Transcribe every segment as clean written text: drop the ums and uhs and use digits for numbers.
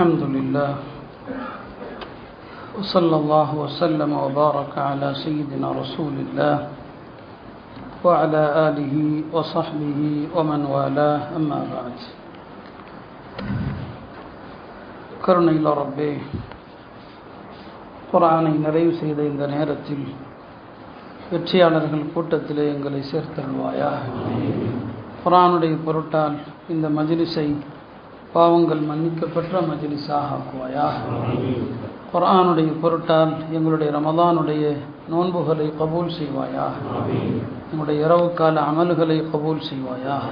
الحمد لله وصلى الله وسلم وبارك على سيدنا رسول الله وعلى آله وصحبه ومن والاه أما بعد. கருணையில் ரப்பே, குர்ஆனை நிறைவு செய்த இந்த நேரத்தில் வெற்றியாளர்கள் கூட்டத்திலே எங்களை சேர்த்தருள்வாயாக. குர்ஆனுடைய பொருட்டால் இந்த மஜ்லிஸை பாவங்கள் மன்னிக்கப்பெற்ற மஜ்லிஸாக ஆக்குவாயாக. குர்ஆனுடைய பொருட்டால் எங்களுடைய ரமதானுடைய நோன்புகளை கபூல் செய்வாயாக. எங்களுடைய இரவு கால அமல்களை கபூல் செய்வாயாக.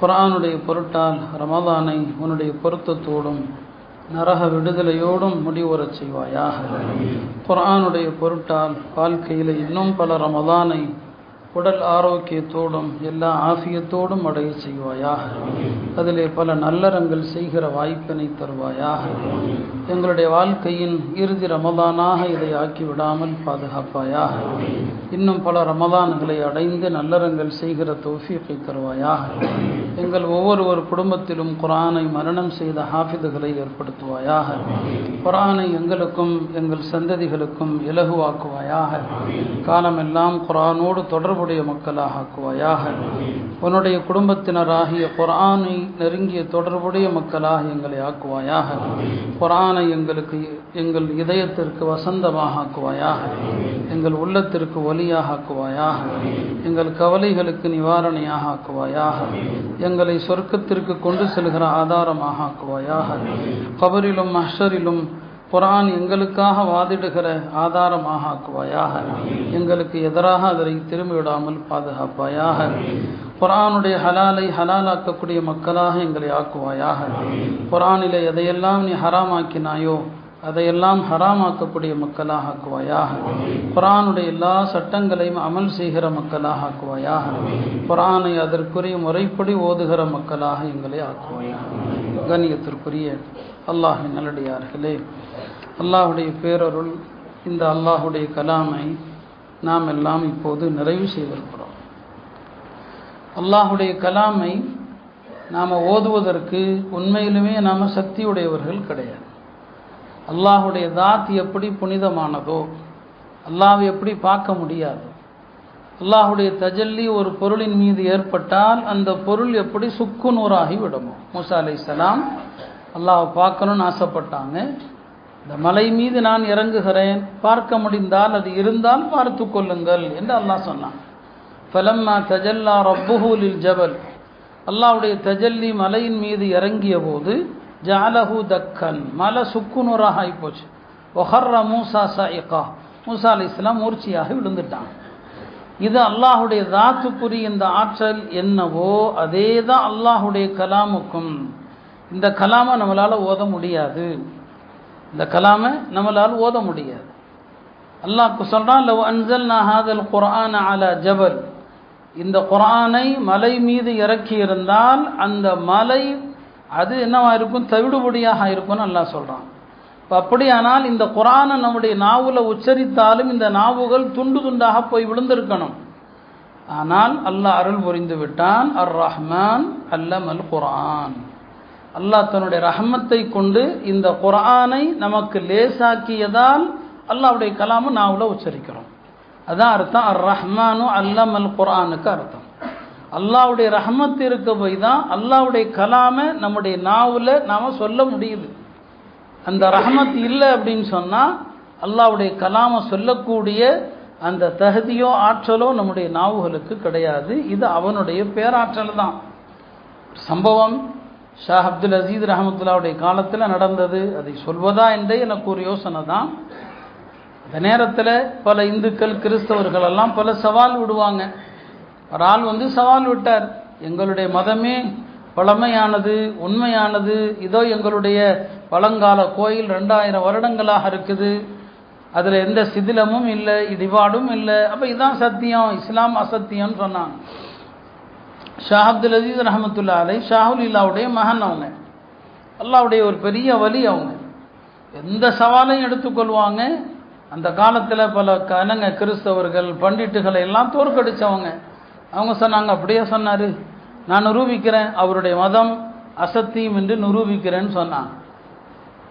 குர்ஆனுடைய பொருட்டால் ரமதானை உன்னுடைய பொருத்தத்தோடும் நரக விடுதலையோடும் முடிவுறச் செய்வாயாக. குர்ஆனுடைய பொருட்டால் வாழ்க்கையில் இன்னும் பல ரமதானை உடல் ஆரோக்கியத்தோடும் எல்லா ஆஃபியத்தோடும் அடைய செய்வாயாக. அதிலே பல நல்லறங்கள் செய்கிற வாய்ப்பினை தருவாயாக. எங்களுடைய வாழ்க்கையின் இறுதி ரமதானாக இதை ஆக்கிவிடாமல் பாதுகாப்பாயாக. இன்னும் பல ரமதான்களை அடைந்து நல்லறங்கள் செய்கிற தௌஃபீக்கை தருவாயாக. எங்கள் ஒவ்வொரு குடும்பத்திலும் குர்ஆனை மரணம் செய்த ஹாஃபிதுகளை ஏற்படுத்துவாயாக. குர்ஆனை எங்களுக்கும் எங்கள் சந்ததிகளுக்கும் இலகுவாக்குவாயாக. காலமெல்லாம் குர்ஆனோடு தொடர்புடைய மக்களாக ஆக்குவாயாக. உன்னுடைய குடும்பத்தினராகிய குர்ஆனை நெருங்கிய தொடர்புடைய மக்களாக எங்களை ஆக்குவாயாக. குர்ஆனை எங்கள் இதயத்திற்கு வசந்தமாக ஆக்குவாயாக. எங்கள் உள்ளத்திற்கு ஒலியாக ஆக்குவாயாக. எங்கள் கவலைகளுக்கு நிவாரணையாக ஆக்குவாயாக. எங்களை சொர்க்கத்திற்கு கொண்டு செல்கிற ஆதாரமாக ஆக்குவாயாக. கபரிலும் மஹ்ஷரிலும் குர்ஆன் எங்களுக்காக வாதிடுகிற ஆதாரமாக ஆக்குவாயாக. எங்களுக்கு எதிராக அதை திரும்பிவிடாமல் பாதுகாப்பாயாக. குர்ஆனுடைய ஹலாலை ஹலாலாக்கக்கூடிய மக்களாக எங்களை ஆக்குவாயாக. குர்ஆனிலே எதையெல்லாம் நீ ஹராமாக்கினாயோ அதையெல்லாம் ஹராமாக்கக்கூடிய மக்களாக ஆக்குவாயாக. குர்ஆனுடைய எல்லா சட்டங்களையும் அமல் செய்கிற மக்களாக ஆக்குவாயாக. குர்ஆனை அதற்குரிய முறைப்படி ஓதுகிற மக்களாக எங்களை ஆக்குவாயாக. கண்ணியத்திற்குரிய அல்லாஹ்வின் நல்லடியார்களே, அல்லாஹுடைய பேரருள் இந்த அல்லாஹுடைய கலாமை நாம் எல்லாம் இப்போது நிறைவு செய்திருக்கிறோம். அல்லாஹுடைய கலாமை நாம் ஓதுவதற்கு உண்மையிலுமே நாம் சக்தியுடையவர்கள் கிடையாது. அல்லாஹுடைய தாத் எப்படி புனிதமானதோ, அல்லாஹ்வை எப்படி பார்க்க முடியாதோ, அல்லாஹுடைய தஜல்லி ஒரு பொருளின் மீது ஏற்பட்டால் அந்த பொருள் எப்படி சுக்குநூறாகி விடுமோ. மூசா அலைஹிஸ்ஸலாம் அல்லாஹ்வை பார்க்கணும்னு ஆசைப்பட்டாங்க. இந்த மலை மீது நான் இறங்குகிறேன், பார்க்க முடிந்தால் அது இருந்தால் பார்த்து கொள்ளுங்கள் என்று அல்லாஹ் சொன்னான். ஃபலம்மா தஜல்லா ரப்புஹு லில் ஜபல், அல்லாஹ்வுடைய தஜல்லி மலையின் மீது இறங்கிய போது ஜஅலஹு தக்கன், மலை சுக்குநூறாக ஆகிப்போச்சு. வஹர்ர மூசா ஸாயிகா, மூசா அலைஹிஸ்ஸலாம் மூர்ச்சியாக விழுந்துட்டான். இது அல்லாஹுடைய தாத்துக்குரிய இந்த ஆற்றல் என்னவோ அதே தான் அல்லாஹுடைய கலாமுக்கும். இந்த கலாமை நம்மளால் ஓத முடியாது. இந்த கலாமை நம்மளால் ஓத முடியாது. அல்லாஹ் சொல்றான், லவ் அன்ஸல்னா ஹாதல் குர்ஆன அலா ஜபல், இந்த குர்ஆனை மலை மீது இறக்கி இருந்தால் அந்த மலை அது என்னவா இருக்கும், தவிடுபடியாக இருக்கும்னு அல்லாஹ் சொல்றான். இப்போ அப்படியானால் இந்த குர்ஆனை நம்முடைய நாவுல உச்சரித்தாலும் இந்த நாவுகள் துண்டு துண்டாக போய் விழுந்திருக்கணும். ஆனால் அல்லாஹ் அருள் புரிந்து விட்டான். அர் ரஹ்மான் அல்லமல் குர்ஆன், அல்லாஹ் தன்னுடைய ரஹமத்தை கொண்டு இந்த குர்ஆனை நமக்கு லேசாக்கியதால் அல்லாஹ்வுடைய கலாமு நாவுல உச்சரிக்கிறோம். அதான் அர்த்தம். அர் ரஹ்மானு அல்லமல் குர்ஆனுக்கு அர்த்தம். அல்லாஹ்வுடைய ரஹமத் இருக்க போய் தான் அல்லாஹ்வுடைய கலாமை நம்முடைய நாவுல நாம சொல்ல முடியுது. அந்த ரஹமத் இல்லை அப்படின்னு சொன்னால் அல்லாஹ்வுடைய கலாமை சொல்லக்கூடிய அந்த தகுதியோ ஆற்றலோ நம்முடைய நாவுகளுக்கு கிடையாது. இது அவனுடைய பேராற்றல் தான். சம்பவம் ஷாஹ் அப்துல் அசீஸ் ரஹமத்துல்லாவுடைய காலத்தில் நடந்தது. அதை சொல்வதா என்றே எனக்கு ஒரு யோசனை தான். அந்த நேரத்தில் பல இந்துக்கள் கிறிஸ்தவர்கள் எல்லாம் பல சவால் விடுவாங்க. ஒரு ஆள் சவால் விட்டார், எங்களுடைய மதமே பழமையானது, உண்மையானது, இதோ எங்களுடைய பழங்கால கோயில் 2000 வருடங்களாக இருக்குது, அதில் எந்த சிதிலமும் இல்லை, இடிபாடும் இல்லை, அப்போ இதுதான் சத்தியம், இஸ்லாம் அசத்தியம்னு சொன்னாங்க. ஷாஹ் அப்துல் அசீஸ் ரஹமத்துல்லா அலை ஷாஹுல் இல்லாவுடைய மகன். அவங்க அல்லாவுடைய ஒரு பெரிய வலி. அவங்க எந்த சவாலையும் எடுத்துக்கொள்வாங்க. அந்த காலத்தில் பல கிறிஸ்தவர்கள் பண்டிட்டுகளை எல்லாம் தோற்கடித்தவங்க. அவங்க சொன்னாங்க, அப்படியே சொன்னார், நான் நிரூபிக்கிறேன் அவருடைய மதம் அசத்தியம் என்று நிரூபிக்கிறேன்னு சொன்னான்.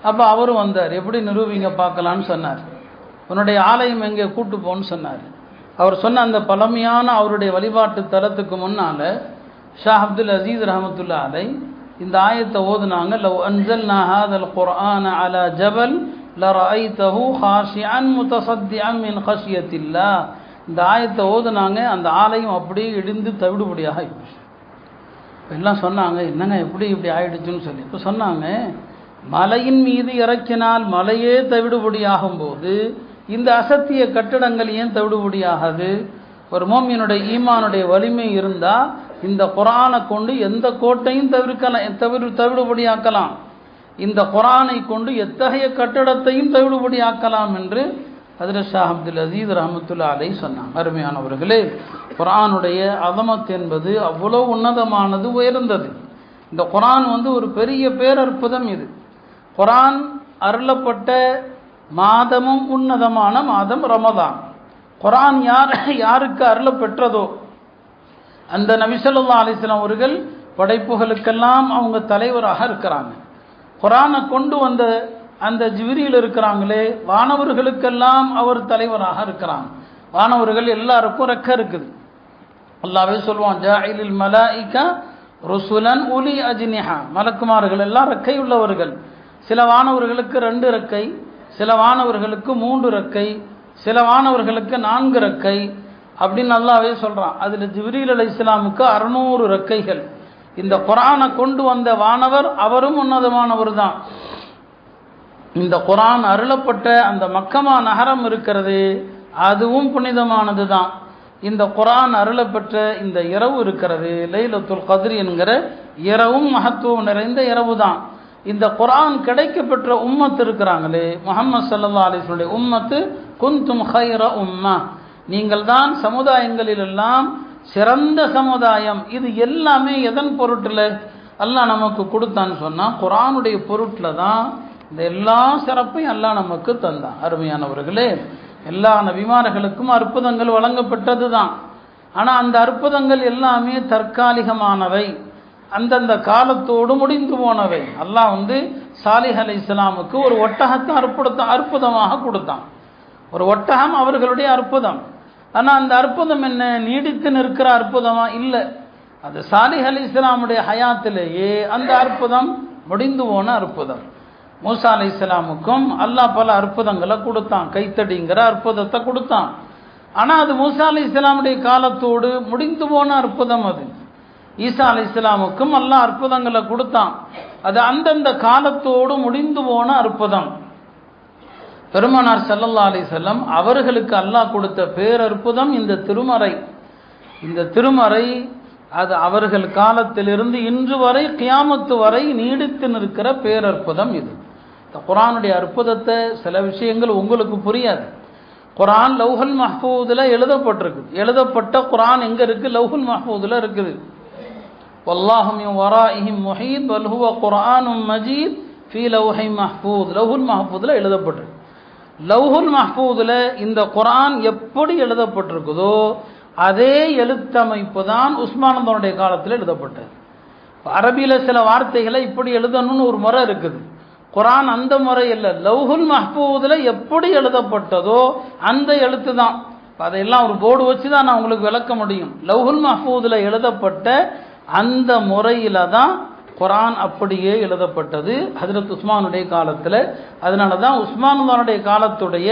அப்போ அவரும் வந்தார். எப்படி நிரூபிங்க பார்க்கலான்னு சொன்னார். உன்னுடைய ஆலயம் எங்கே கூட்டு போன்னு சொன்னார். அவர் சொன்ன அந்த பழமையான அவருடைய வழிபாட்டு தலத்துக்கு முன்னால் ஷா அப்துல் அசீஸ் ரஹமத்துல்லா அலை இந்த ஆயத்தை ஓதுனாங்க. லவ் அன்ஸல்னா ஹாதல் குர்ஆன அலா ஜபல் லரஐதஹு ஹாஷிஅன் முத்தஸத்திஅன் மின் கஷ்யத்தில்லாஹ். இந்த ஆயத்தை ஓதுனாங்க. அந்த ஆலயம் அப்படியே இடிந்து தவிடுபடியாக ஆயிடுச்சு. எல்லாம் சொன்னாங்க, என்னங்க எப்படி இப்படி ஆயிடுச்சுன்னு சொல்லி. இப்போ சொன்னாங்க, மலையின் மீது இறக்கினால் மலையே தவிடுபடியாகும் போது இந்த அசத்திய கட்டடங்கள் ஏன் தவிடுபடியாகாது? ஒரு மோமினுடைய ஈமானுடைய வலிமை இருந்தால் இந்த குர்ஆனை கொண்டு எந்த கோட்டையும் தவிடுபடியாக்கலாம், இந்த குர்ஆனை கொண்டு எத்தகைய கட்டடத்தையும் தவிடுபடியாக்கலாம் என்று ஹஜ்ரத் ஷா அப்துல் அசீஸ் ரஹமத்துல்லா அலை சொன்னாங்க. அருமையானவர்களே, குர்ஆனுடைய அஸமத் என்பது அவ்வளோ உன்னதமானது, உயர்ந்தது. இந்த குர்ஆன் ஒரு பெரிய பேரற்புதம். இது குர்ஆன் அருளப்பட்ட மாதமும் உன்னதமான மாதம் ரமதான். குர்ஆன் யாருக்கு அருளப்பெற்றதோ அந்த நபி ஸல்லல்லாஹு அலைஹி வஸல்லம் அவர்கள் படைப்புகளுக்கெல்லாம் அவங்க தலைவராக இருக்கிறாங்க. குர்ஆனை கொண்டு வந்த அந்த ஜிப்ரீல் இருக்கிறாங்களே, வானவர்களுக்கெல்லாம் அவர் தலைவராக இருக்கிறாங்க. வானவர்கள் எல்லாருக்கும் ரெக்கை இருக்குது. அல்லாஹ்வே சொல்வான், ஜாஇலில் மலாயிகா ருசுலன் உலி அஜ்னிஹா. மலக்குமார்கள் எல்லாம் ரெக்கை உள்ளவர்கள். சில வானவர்களுக்கு 2 ரெக்கை, சில வானவர்களுக்கு 3 ரெக்கை, சில வானவர்களுக்கு 4 ரெக்கை அப்படின்னு அல்லாஹ்வே சொல்றான். அதுல ஜிப்ரீல் அலைஹிஸ்ஸலாமுக்கு 600 ரெக்கைகள். இந்த குர்ஆனை கொண்டு வந்த வானவர் அவரும் உன்னதமானவர் தான். இந்த குர்ஆன் அருளப்பட்ட அந்த மக்கமா நகரம் இருக்கிறது, அதுவும் புனிதமானது தான். இந்த குர்ஆன் அருளப்பெற்ற இந்த இரவு இருக்கிறது, லைலத்துல் கத்ர் என்கிற இரவும் மகத்துவம் நிறைந்த இரவு தான். இந்த குர்ஆன் கிடைக்கப்பெற்ற உம்மத்து இருக்கிறாங்களே, முஹம்மது ஸல்லல்லாஹு அலைஹி வஸல்லம் உம்மத்து, குந்தும் ஹைர உம்மா, நீங்கள் தான் சமுதாயங்களிலெல்லாம் சிறந்த சமுதாயம். இது எல்லாமே எதன் பொருட்டில் அல்லாஹ் நமக்கு கொடுத்தான்னு சொன்னால் குர்ஆனுடைய பொருட்டில் தான் இந்த எல்லா சிறப்பையும் அல்லாஹ் நமக்கு தந்தான். அருமையானவர்களே, எல்லா நபிமார்களுக்கும் அற்புதங்கள் வழங்கப்பட்டது தான். ஆனால் அந்த அற்புதங்கள் எல்லாமே தற்காலிகமானவை, அந்தந்த காலத்தோடு முடிந்து போனவை. அல்லாஹ் சாலிஹ் அலைஹிஸ்ஸலாமுக்கு ஒரு ஒட்டகத்தை அற்புதமாக கொடுத்தான். ஒரு ஒட்டகம் அவர்களுடைய அற்புதம். ஆனால் அந்த அற்புதம் என்ன, நீடித்து நிற்கிற அற்புதமா? இல்லை. அது சாலிஹ் அலைஹிஸ்ஸலாமுடைய ஹயாத்திலேயே அந்த அற்புதம் முடிந்து போன அற்புதம். மூசா அலைஹிஸ்ஸலாமுக்கும் அல்லாஹ் பல அற்புதங்களை கொடுத்தான், கைத்தடிங்கிற அற்புதத்தை கொடுத்தான். ஆனால் அது மூசா அலைஹிஸ்ஸலாமுடைய காலத்தோடு முடிந்து போன அற்புதம். அது ஈசா அலைஹிஸ்ஸலாமுக்கும் அல்லாஹ் அற்புதங்களை கொடுத்தான், அது அந்தந்த காலத்தோடு முடிந்து போன அற்புதம். பெருமானார் ஸல்லல்லாஹு அலைஹி வஸல்லம் அவர்களுக்கு அல்லாஹ் கொடுத்த பேரற்புதம் இந்த திருமறை. இந்த திருமறை அது அவர்கள் காலத்திலிருந்து இன்று வரை கியாமத்து வரை நீடித்து நிற்கிற பேரற்புதம். இது இந்த குர்ஆனுடைய அற்புதத்தை சில விஷயங்கள் உங்களுக்கு புரியாது. குர்ஆன் லௌஹுல் மஹ்ஃபூதுல எழுதப்பட்டிருக்கு. எழுதப்பட்ட குர்ஆன் எங்க இருக்கு? லௌஹுல் மஹ்ஃபூதுல இருக்குது. வல்லாஹு மின் வராஇஹிம் முஹீத் வல் ஹுவ குர்ஆனும் மஜீத் ஃபீ லௌஹின் மஹ்ஃபூத். லௌஹுல் மஹ்ஃபூதுல எழுதப்பட்டிருக்கு. லௌஹுல் மஹ்ஃபூதுல இந்த குர்ஆன் எப்படி எழுதப்பட்டிருக்குதோ அதே எழுத்தமைப்பு தான் உஸ்மானுடைய காலத்தில் எழுதப்பட்டது. அரபியில் சில வார்த்தைகளை இப்படி எழுதணும்னு ஒரு முறை இருக்குது. குர்ஆன் அந்த முறை இல்லை. லௌஹுல் மஹ்ஃபூதுல எப்படி எழுதப்பட்டதோ அந்த எழுத்து தான். அதையெல்லாம் ஒரு போர்டு வச்சு தான் நான் உங்களுக்கு விளக்க முடியும். லௌஹுல் மஹ்ஃபூதுல எழுதப்பட்ட அந்த முறையில தான் குர்ஆன் அப்படியே எழுதப்பட்டது ஹஜ்ரத் உஸ்மானுடைய காலத்தில். அதனால தான் உஸ்மானுடைய காலத்துடைய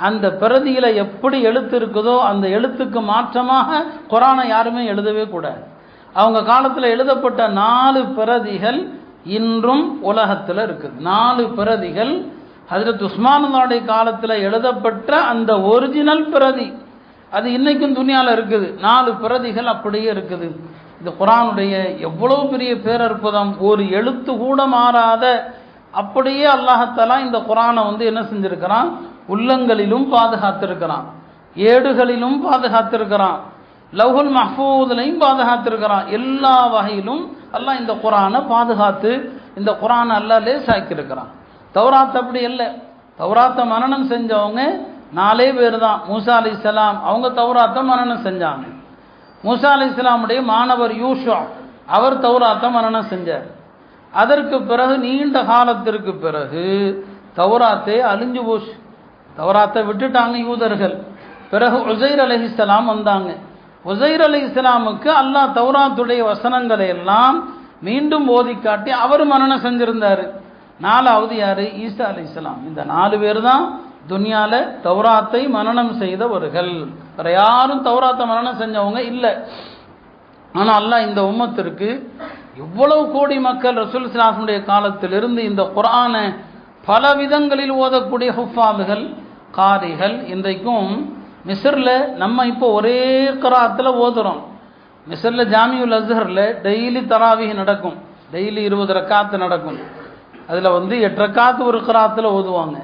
அந்த பிரதியில் எப்படி எழுத்து இருக்குதோ அந்த எழுத்துக்கு மாற்றமாக குர்ஆனை யாருமே எழுதவே கூடாது. அவங்க காலத்தில் எழுதப்பட்ட 4 பிரதிகள் இன்றும் உலகத்தில் இருக்குது. 4 பிரதிகள் ஹஜ்ரத் உஸ்மானுடைய காலத்தில் எழுதப்பட்ட அந்த ஒரிஜினல் பிரதி அது இன்னைக்கும் துனியாவில் இருக்குது. 4 பிரதிகள் அப்படியே இருக்குது. இந்த குர்ஆனுடைய எவ்வளவு பெரிய பேரற்புதம். ஒரு எழுத்து கூட மாறாத அப்படியே அல்லாஹ்தஆலா இந்த குர்ஆனை என்ன செஞ்சிருக்கிறான், உள்ளங்களிலும் பாதுகாத்திருக்கிறான், ஏடுகளிலும் பாதுகாத்திருக்கிறான், லௌஹுல் மஹ்ஃபூதுலையும் பாதுகாத்திருக்கிறான். எல்லா வகையிலும் அல்லாஹ் இந்த குர்ஆனை பாதுகாத்து இந்த குர்ஆனை அல்லாஹ் லேசாக்கியிருக்கிறான். தௌராத் அப்படி இல்லை. தௌராத்தை மனனம் செஞ்சவங்க 4 பேர் தான். மூசா அலைஹிஸ்ஸலாம் அவங்க தௌராத்தை மனனம் செஞ்சாங்க. மூசா அலைஹிஸ்ஸலாமுடைய மாணவர் யூஷா அவர் தௌராத்தை மனனம் செஞ்சார். அதற்கு பிறகு நீண்ட காலத்திற்கு பிறகு தௌராத்தே அழிஞ்சு போச்சு. தௌராத்தை விட்டுட்டாங்க யூதர்கள். பிறகு உஸைர் அலைஹிஸ்ஸலாம் வந்தாங்க. உஸைர் அலைஹிஸ்ஸலாமுக்கு அல்லாஹ் தௌராத்துடைய வசனங்களை எல்லாம் மீண்டும் ஓதி காட்டி அவர் மரணம் செஞ்சிருந்தார். 4வது யாரு? ஈசா அலைஹிஸ்ஸலாம். இந்த 4 பேர் தான் துன்யால தௌராத்தை மரணம் செய்தவர்கள். வேற யாரும் தௌராத்தை மரணம் செஞ்சவங்க இல்லை. ஆனால் அல்லாஹ் இந்த உம்மத்திற்கு எவ்வளவு கோடி மக்கள் ரசூல் ஸல்லல்லாஹு அலைஹி வஸல்லம் காலத்திலிருந்து இந்த குர்ஆனை பல விதங்களில் ஓதக்கூடிய ஹுஃபாதுகள், காரிகள் இன்றைக்கும் மிஸ்ரில் நம்ம இப்போ ஒரே கிராத்தில் ஓதுறோம். மிஸ்ரில் ஜாமியுல் அஸ்ஹரில் டெய்லி தராவீஹ் நடக்கும். டெய்லி 20 ரக்காத்து நடக்கும். அதில் 8 ரக்காத்து ஒரு கிராத்தில் ஓதுவாங்க,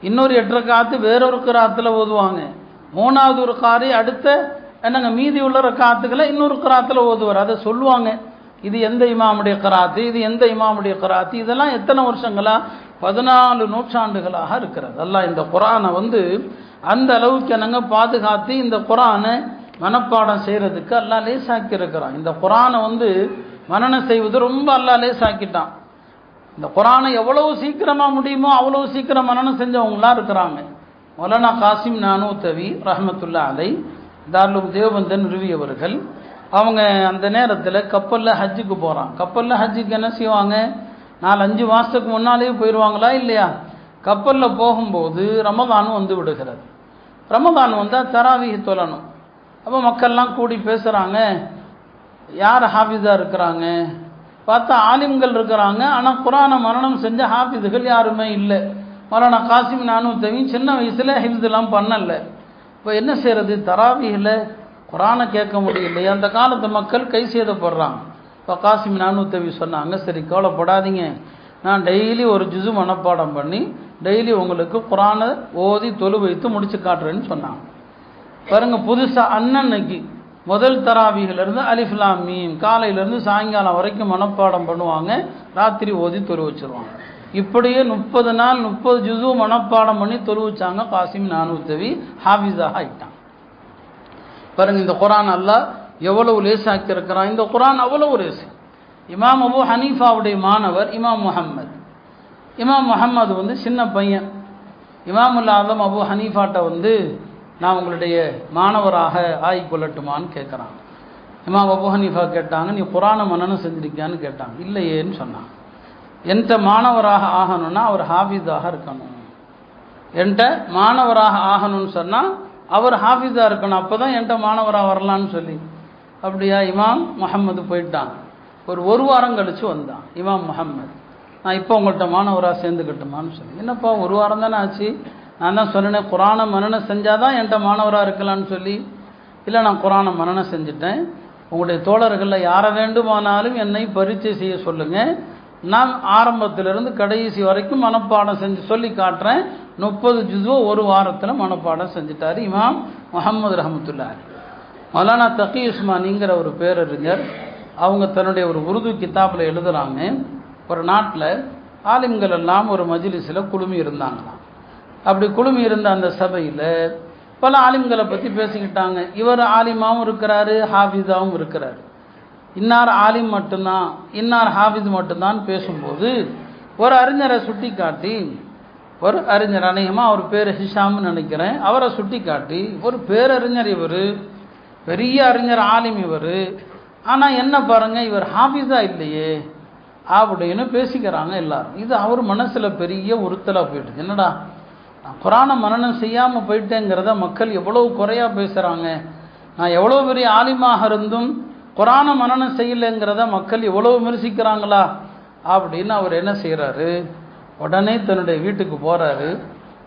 இன்னொரு 8 ரக்காத்து வேறொரு கிராத்தில் ஓதுவாங்க, 3வது ஒரு காரி அடுத்த என்னங்க மீதி உள்ள ரக்காத்துக்களை இன்னொரு கிராத்தில் ஓதுவார். அதை சொல்லுவாங்க, இது எந்த இமாமுடைய கிராத்து, இது எந்த இமாமுடைய கிராத்து. இதெல்லாம் எத்தனை வருஷங்களா? 14 நூற்றாண்டுகளாக இருக்கிறது. அல்லாஹ் இந்த குர்ஆனை அந்த அளவுக்கு என்னங்க பாதுகாத்து இந்த குர்ஆனை மனப்பாடம் செய்கிறதுக்கு அல்லாஹ் லேசாக்கி இருக்கிறான். இந்த குர்ஆனை மனனம் செய்வது ரொம்ப அல்லாஹ் லேசாக்கிட்டான். இந்த குர்ஆனை எவ்வளவு சீக்கிரமாக முடியுமோ அவ்வளவு சீக்கிரம் மனனம் செஞ்சவங்களாம் இருக்கிறாங்க. மௌலானா காசிம் நானூத்தவி ரஹ்மத்துல்லாஹி அலைஹி தாருல் தேவபந்தன் நிறுவியவர்கள். அவங்க அந்த நேரத்தில் கப்பலில் ஹஜ்ஜுக்கு போகிறான். கப்பலில் ஹஜ்ஜுக்கு என்ன செய்வாங்க? 4-5 மாதத்துக்கு முன்னாலேயே போயிடுவாங்களா இல்லையா? கப்பலில் போகும்போது ரமதான் விடுகிறது. ரமதான் வந்தால் தராவீஹ் தொழணும். அப்போ மக்கள்லாம் கூடி பேசுகிறாங்க, யார் ஹாஃபிஸாக இருக்கிறாங்க? பார்த்தா ஆலிம்கள் இருக்கிறாங்க, ஆனால் குர்ஆனை மரணம் செஞ்ச ஹாஃபிதுகள் யாருமே இல்லை. மௌலானா காசிம் நானூத்தவி சின்ன வயசில் ஹிஃப்துலாம் பண்ணலை. இப்போ என்ன செய்கிறது? தராவீஹில் குர்ஆனை கேட்க முடியலையே. அந்த காலத்து மக்கள் கை சேதப்படுறாங்க. இப்போ காசிம் நானூத்தவி சொன்னாங்க, சரி கவலைப்படாதீங்க, நான் டெய்லி ஒரு ஜுஸு மனப்பாடம் பண்ணி டெய்லி உங்களுக்கு குர்ஆனை ஓதி தொழு வைத்து முடிச்சு காட்டுறேன்னு சொன்னாங்க. பாருங்க, புதுசாக அன்னன்னைக்கு முதல் தராவீஹிலிருந்து அலிஃப் லாம் மீம் காலையிலேருந்து சாயங்காலம் வரைக்கும் மனப்பாடம் பண்ணுவாங்க, ராத்திரி ஓதி தொழு வச்சுருவாங்க. இப்படியே 30 நாள் 30 ஜுஸு மனப்பாடம் பண்ணி தொழு வச்சாங்க. காசிம் நானூத்தவி ஹாஃபிஸாக ஆகிட்டாங்க. பாருங்க, இந்த குர்ஆன் அல்லாஹ் எவ்வளவு லேசாக்கி இருக்கிறான். இந்த குர்ஆன் அவ்வளவு லேசு. இமாம் அபு ஹனீஃபாவுடைய மாணவர் இமாம் முஹம்மது. இமாம் முஹம்மது சின்ன பையன். இமாமுல் ஆலம் அபு ஹனீஃபாட்ட நான் உங்களுடைய மாணவராக ஆகிக்கொள்ளட்டுமான்னு கேட்குறாங்க. இமாம் அபு ஹனீஃபா கேட்டாங்க, நீ குர்ஆனை மனனம் செஞ்சிருக்கியான்னு கேட்டாங்க. இல்லையேன்னு சொன்னாங்க. என்கிட்ட மாணவராக ஆகணும்னா அவர் ஹாஃபிஸாக இருக்கணும். என்கிட்ட மாணவராக ஆகணும்னு சொன்னால் அவர் ஹாஃபிஸாக இருக்கணும், அப்போ தான் என்கிட்ட மாணவராக வரலான்னு சொல்லி. அப்படியா? இமாம் முஹம்மது போயிட்டாங்க. ஒரு வாரம் கழித்து வந்தான் இமாம் முஹம்மது. நான் இப்போ உங்கள்கிட்ட மாணவராக சேர்ந்துக்கட்டுமான்னு சொல்லி. என்னப்பா ஒரு வாரம் தானே ஆச்சு, நான் தான் சொன்னேன் குர்ஆனை மனனம் செஞ்சால் தான் என்கிட்ட மாணவராக இருக்கலான்னு சொல்லி. இல்லை, நான் குர்ஆனை மனனம் செஞ்சுட்டேன், உங்களுடைய தோழர்களில் யாரை வேண்டுமானாலும் என்னை பரீட்சை செய்ய சொல்லுங்கள், நான் ஆரம்பத்திலிருந்து கடைசி வரைக்கும் மனப்பாடம் செஞ்சு சொல்லி காட்டுறேன். 30 ஜுஸு ஒரு வாரத்தில் மனப்பாடம் செஞ்சுட்டார் இமாம் முஹம்மது ரஹ்மத்துல்லாஹி. மௌலானா தகி உஸ்மானிங்கிற ஒரு பேரறிஞர், அவங்க தன்னுடைய ஒரு உருது கிதாபில் எழுதுகிறாங்க, ஒரு நாட்டில் ஆலிம்கள் எல்லாம் ஒரு மஜ்லிஸில் குழுமி இருந்தாங்களாம். அப்படி குழுமி இருந்த அந்த சபையில் பல ஆலிம்களை பற்றி பேசிக்கிட்டாங்க. இவர் ஆலிமாவும் இருக்கிறாரு, ஹாஃபிஸாகவும் இருக்கிறார். இன்னார் ஆலிம் மட்டும்தான், இன்னார் ஹாஃபிஸ் மட்டும்தான் பேசும்போது ஒரு அறிஞரை சுட்டி காட்டி, ஒரு அறிஞர், அநேகமாக அவர் பேர் ஹிஷாம்னு நினைக்கிறேன், அவரை சுட்டி காட்டி, ஒரு பேரறிஞர் இவர், பெரிய அறிஞர் ஆலிம் இவர், ஆனால் என்ன பாருங்கள் இவர் ஹாஃபிஸாக இல்லையே அப்படின்னு பேசிக்கிறாங்க எல்லாரும். இது அவர் மனசில் பெரிய உறுத்தலாக போயிட்டு, என்னடா நான் குர்ஆனை மனனம் செய்யாமல் போயிட்டேங்கிறத மக்கள் எவ்வளோ குறையாக பேசுகிறாங்க, நான் எவ்வளோ பெரிய ஆலிமாக இருந்தும் குர்ஆனை மனனம் செய்யலைங்கிறத மக்கள் எவ்வளோ விமர்சிக்கிறாங்களா அப்படின்னு அவர் என்ன செய்கிறாரு, உடனே தன்னுடைய வீட்டுக்கு போகிறாரு.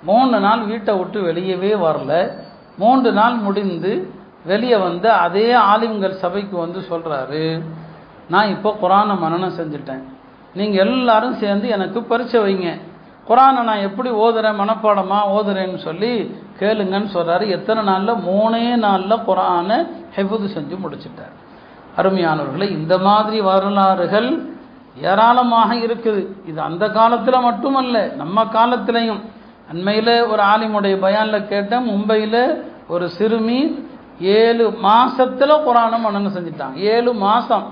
3 நாள் வீட்டை விட்டு வெளியவே வரல. 3 நாள் முடிந்து வெளியே அதே ஆலிம்கள் சபைக்கு சொல்கிறாரு, நான் இப்போ குர்ஆனை மனனம் செஞ்சுட்டேன், நீங்கள் எல்லாரும் சேர்ந்து எனக்கு பரீட்சை வைங்க, குர்ஆனை நான் எப்படி ஓதுறேன், மனப்பாடமாக ஓதுறேன்னு சொல்லி கேளுங்கன்னு சொல்கிறாரு. எத்தனை நாளில்? 3 நாளில் குர்ஆனை ஹிஃப்து செஞ்சு முடிச்சிட்டார். அருமையானவர்களை, இந்த மாதிரி வரலாறுகள் ஏராளமாக இருக்குது. இது அந்த காலத்தில் மட்டுமல்ல, நம்ம காலத்திலையும். அண்மையில் ஒரு ஆலிமுடைய பயானில் கேட்டேன், மும்பையில் ஒரு சிறுமி 7 மாதத்தில் குர்ஆனை மனனம் செஞ்சுட்டாங்க. 7 மாதம்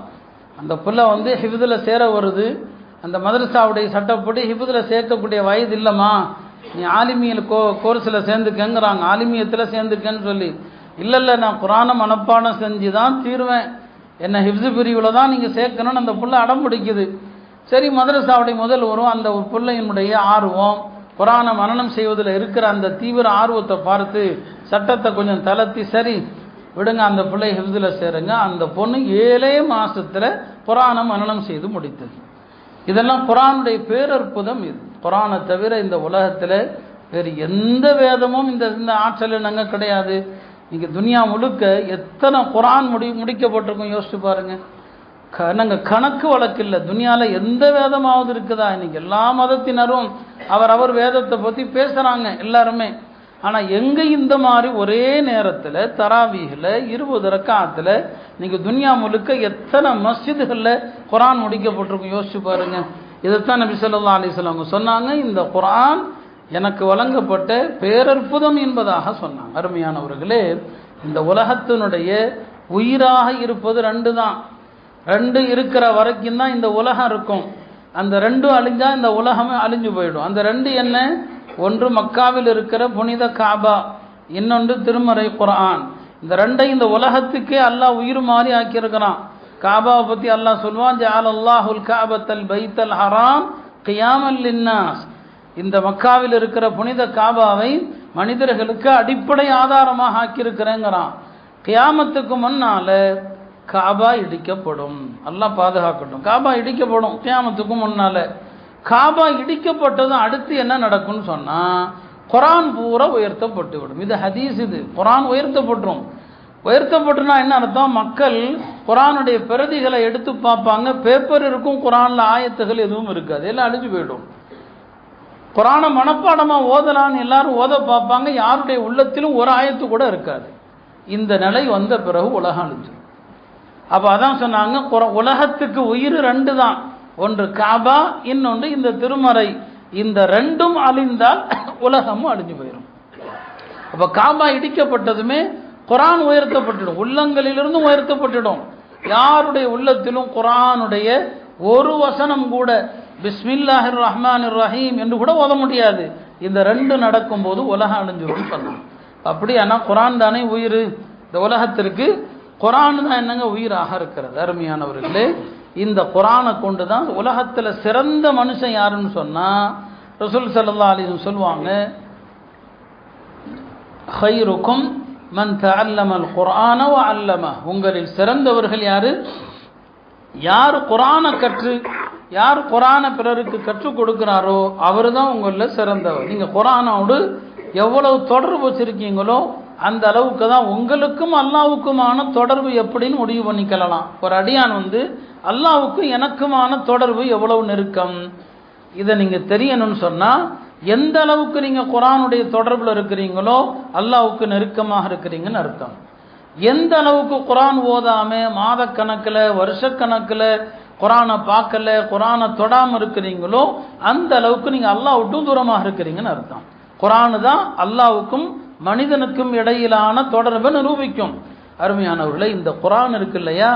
அந்த பிள்ளை ஹிஃப்தில் சேர வருது. அந்த மதரசாவுடைய சட்டப்படி ஹிஃபுதில் சேர்க்கக்கூடிய வயது இல்லைம்மா, நீ ஆலிமியல் கோர்ஸில் சேர்ந்துக்கங்கிறாங்க, ஆலிமியத்தில் சேர்ந்துக்கன்னு சொல்லி. இல்லை நான் குரானை மனப்பாடம் செஞ்சு தான் தீர்வேன், என்ன ஹிஃப்ஸு பிரிவில் தான் நீங்கள் சேர்க்கணும்னு அந்த புள்ள அடம் பிடிக்குது. சரி, மதரசாவுடைய முதல் வரும் அந்த ஒரு பிள்ளையினுடைய ஆர்வம் குரானை மனனம் செய்வதில் இருக்கிற அந்த தீவிர ஆர்வத்தை பார்த்து சட்டத்தை கொஞ்சம் தளர்த்தி, சரி விடுங்க அந்த பிள்ளை ஹிஃப்ஸில் சேருங்க. அந்த பொண்ணு 7 மாதத்தில் குரானை மனனம் செய்து முடித்தது. இதெல்லாம் குரானுடைய பேரற்புதம். இது குரானை தவிர இந்த உலகத்தில் வேறு எந்த வேதமும் இந்த ஆற்றல் நாங்கள் கிடையாது. நீங்கள் துனியா முழுக்க எத்தனை குரான் முடிக்கப்பட்டிருக்கும் யோசிச்சு பாருங்கள். நாங்கள் கணக்கு வழக்கு இல்லை, துனியாவில் எந்த வேதமாவது இருக்குதா? இன்னைக்கு எல்லா மதத்தினரும் அவர் வேதத்தை பற்றி பேசுகிறாங்க எல்லாருமே. ஆனால் எங்கே இந்த மாதிரி ஒரே நேரத்தில் தராவீகில் 20 ரக்காத்தில் நீங்கள் துனியா முழுக்க எத்தனை மஸ்ஜிதுகளில் குரான் முடிக்கப்பட்டிருக்கும் யோசிச்சு பாருங்க. இதைத்தான் நபி ஸல்லல்லாஹு அலைஹி வஸல்லம் அவங்க சொன்னாங்க, இந்த குரான் எனக்கு வழங்கப்பட்ட பேரற்புதம் என்பதாக சொன்னாங்க. அருமையானவர்களே, இந்த உலகத்தினுடைய உயிராக இருப்பது 2 தான். 2 இருக்கிற வரைக்கும் தான் இந்த உலகம் இருக்கும். அந்த 2 அழிஞ்சா இந்த உலகமே அழிஞ்சு போயிடும். அந்த 2 என்ன? ஒன்று மக்காவில் இருக்கிற புனித காபா, இன்னொன்று திருமறை குர்ஆன். இந்த 2ஐ இந்த உலகத்துக்கே அல்லாஹ் உயிர் மாறி ஆக்கியிருக்கிறான். காபாவை பற்றி அல்லாஹ் சொல்வான், ஜஅலல்லாஹுல் காபத்தல் பைத்தல் ஹராம் கியாமல் லின்னாஸ். இந்த மக்காவில் இருக்கிற புனித காபாவை மனிதர்களுக்கு அடிப்படை ஆதாரமாக ஆக்கியிருக்கிறேங்கிறான். கியாமத்துக்கு முன்னால காபா இடிக்கப்படும். அல்லாஹ் பாதுகாக்கட்டும். காபா இடிக்கப்படும் கியாமத்துக்கு முன்னால. காபா இடிக்கப்பட்டதும் அடுத்து என்ன நடக்கும்னு சொன்னா, குரான் பூரா உயர்த்தப்பட்டு விடும். இது ஹதீஸ். இது குரான் உயர்த்தப்பட்டுரும். உயர்த்தப்பட்டுனா என்ன அர்த்தம்? மக்கள் குரானுடைய பிரதிகளை எடுத்து பார்ப்பாங்க. பேப்பர் இருக்கும், குரான்ல ஆயத்துகள் எதுவும் இருக்காது, எல்லாம் அழிஞ்சு போயிடும். குரானை மனப்பாடமா ஓதலான்னு எல்லாரும் ஓத பார்ப்பாங்க, யாருடைய உள்ளத்திலும் ஒரு ஆயத்து கூட இருக்காது. இந்த நிலை வந்த பிறகு உலகம் அழிஞ்சு. அப்ப அதான் சொன்னாங்க, உலகத்துக்கு உயிர் 2 தான். ஒன்று காபா, இன்னொன்று இந்த திருமறை. இந்த 2ம் அழிந்தால் உலகமும் அழிஞ்சு போயிடும். அப்ப காபா இடிக்கப்பட்டதுமே குரான் உயர்த்தப்பட்டுடும், உள்ளங்களிலிருந்தும் உயர்த்தப்பட்டுடும். யாருடைய உள்ளத்திலும் குரானுடைய ஒரு வசனம் கூட பிஸ்மில்லாஹிர் ரஹ்மானிர் ரஹீம் என்று கூட ஓத முடியாது. இந்த 2 நடக்கும் போது உலகம் அழிஞ்சிடும் சொன்னாங்க. அப்படியானா குரான் தானே உயிர். இந்த உலகத்திற்கு குரான் தான் என்னங்க உயிராக இருக்கிறது. அருமையானவர்களே, இந்த குரானை கொண்டு தான் உலகத்தில் சிறந்த மனுஷன் யாருன்னு சொன்னா ரசூல் ஸல்லல்லாஹு அலைஹி வஸல்லம் சொல்லுவாங்க, ഖൈറുக்கும் மன் தஅல்லமல் குர்ஆன வ அல்லம. உங்களில் சிறந்தவர்கள் யாரு? யார் குர்ஆனை கற்று யார் குர்ஆனை பிறருக்கு கற்றுக் கொடுக்கிறாரோ அவர் தான் உங்களில் சிறந்தவர். நீங்க குர்ஆனோடு எவ்வளவு தொடர்பு வச்சிருக்கீங்களோ அந்த அளவுக்கு தான் உங்களுக்கும் அல்லாஹ்வுக்குமான தொடர்பு எப்படின்னு முடிவு பண்ணிக்கலாம். ஒரு அடியான் அல்லாஹ்வுக்கும் எனக்குமான தொடர்பு எவ்வளவு நெருக்கம், இதை நீங்க தெரியணும்னு சொன்னா எந்த அளவுக்கு நீங்க குர்ஆனுடைய தொடர்புல இருக்கிறீங்களோ அல்லாஹ்வுக்கு நெருக்கமாக இருக்கிறீங்கன்னு அர்த்தம். எந்த அளவுக்கு குர்ஆன் ஓதாம மாதக்கணக்கில் வருஷக்கணக்கில் குர்ஆனை பார்க்கல, குர்ஆனை தொடாம இருக்கிறீங்களோ அந்த அளவுக்கு நீங்க அல்லாஹ் விட்டும் தூரமாக இருக்கிறீங்கன்னு அர்த்தம். குர்ஆன் தான் அல்லாஹ்வுக்கும் மனிதனுக்கும் இடையிலான தொடர்பை நிரூபிக்கும். அருமையானவர்களே, இந்த குர்ஆன் இருக்கு இல்லையா,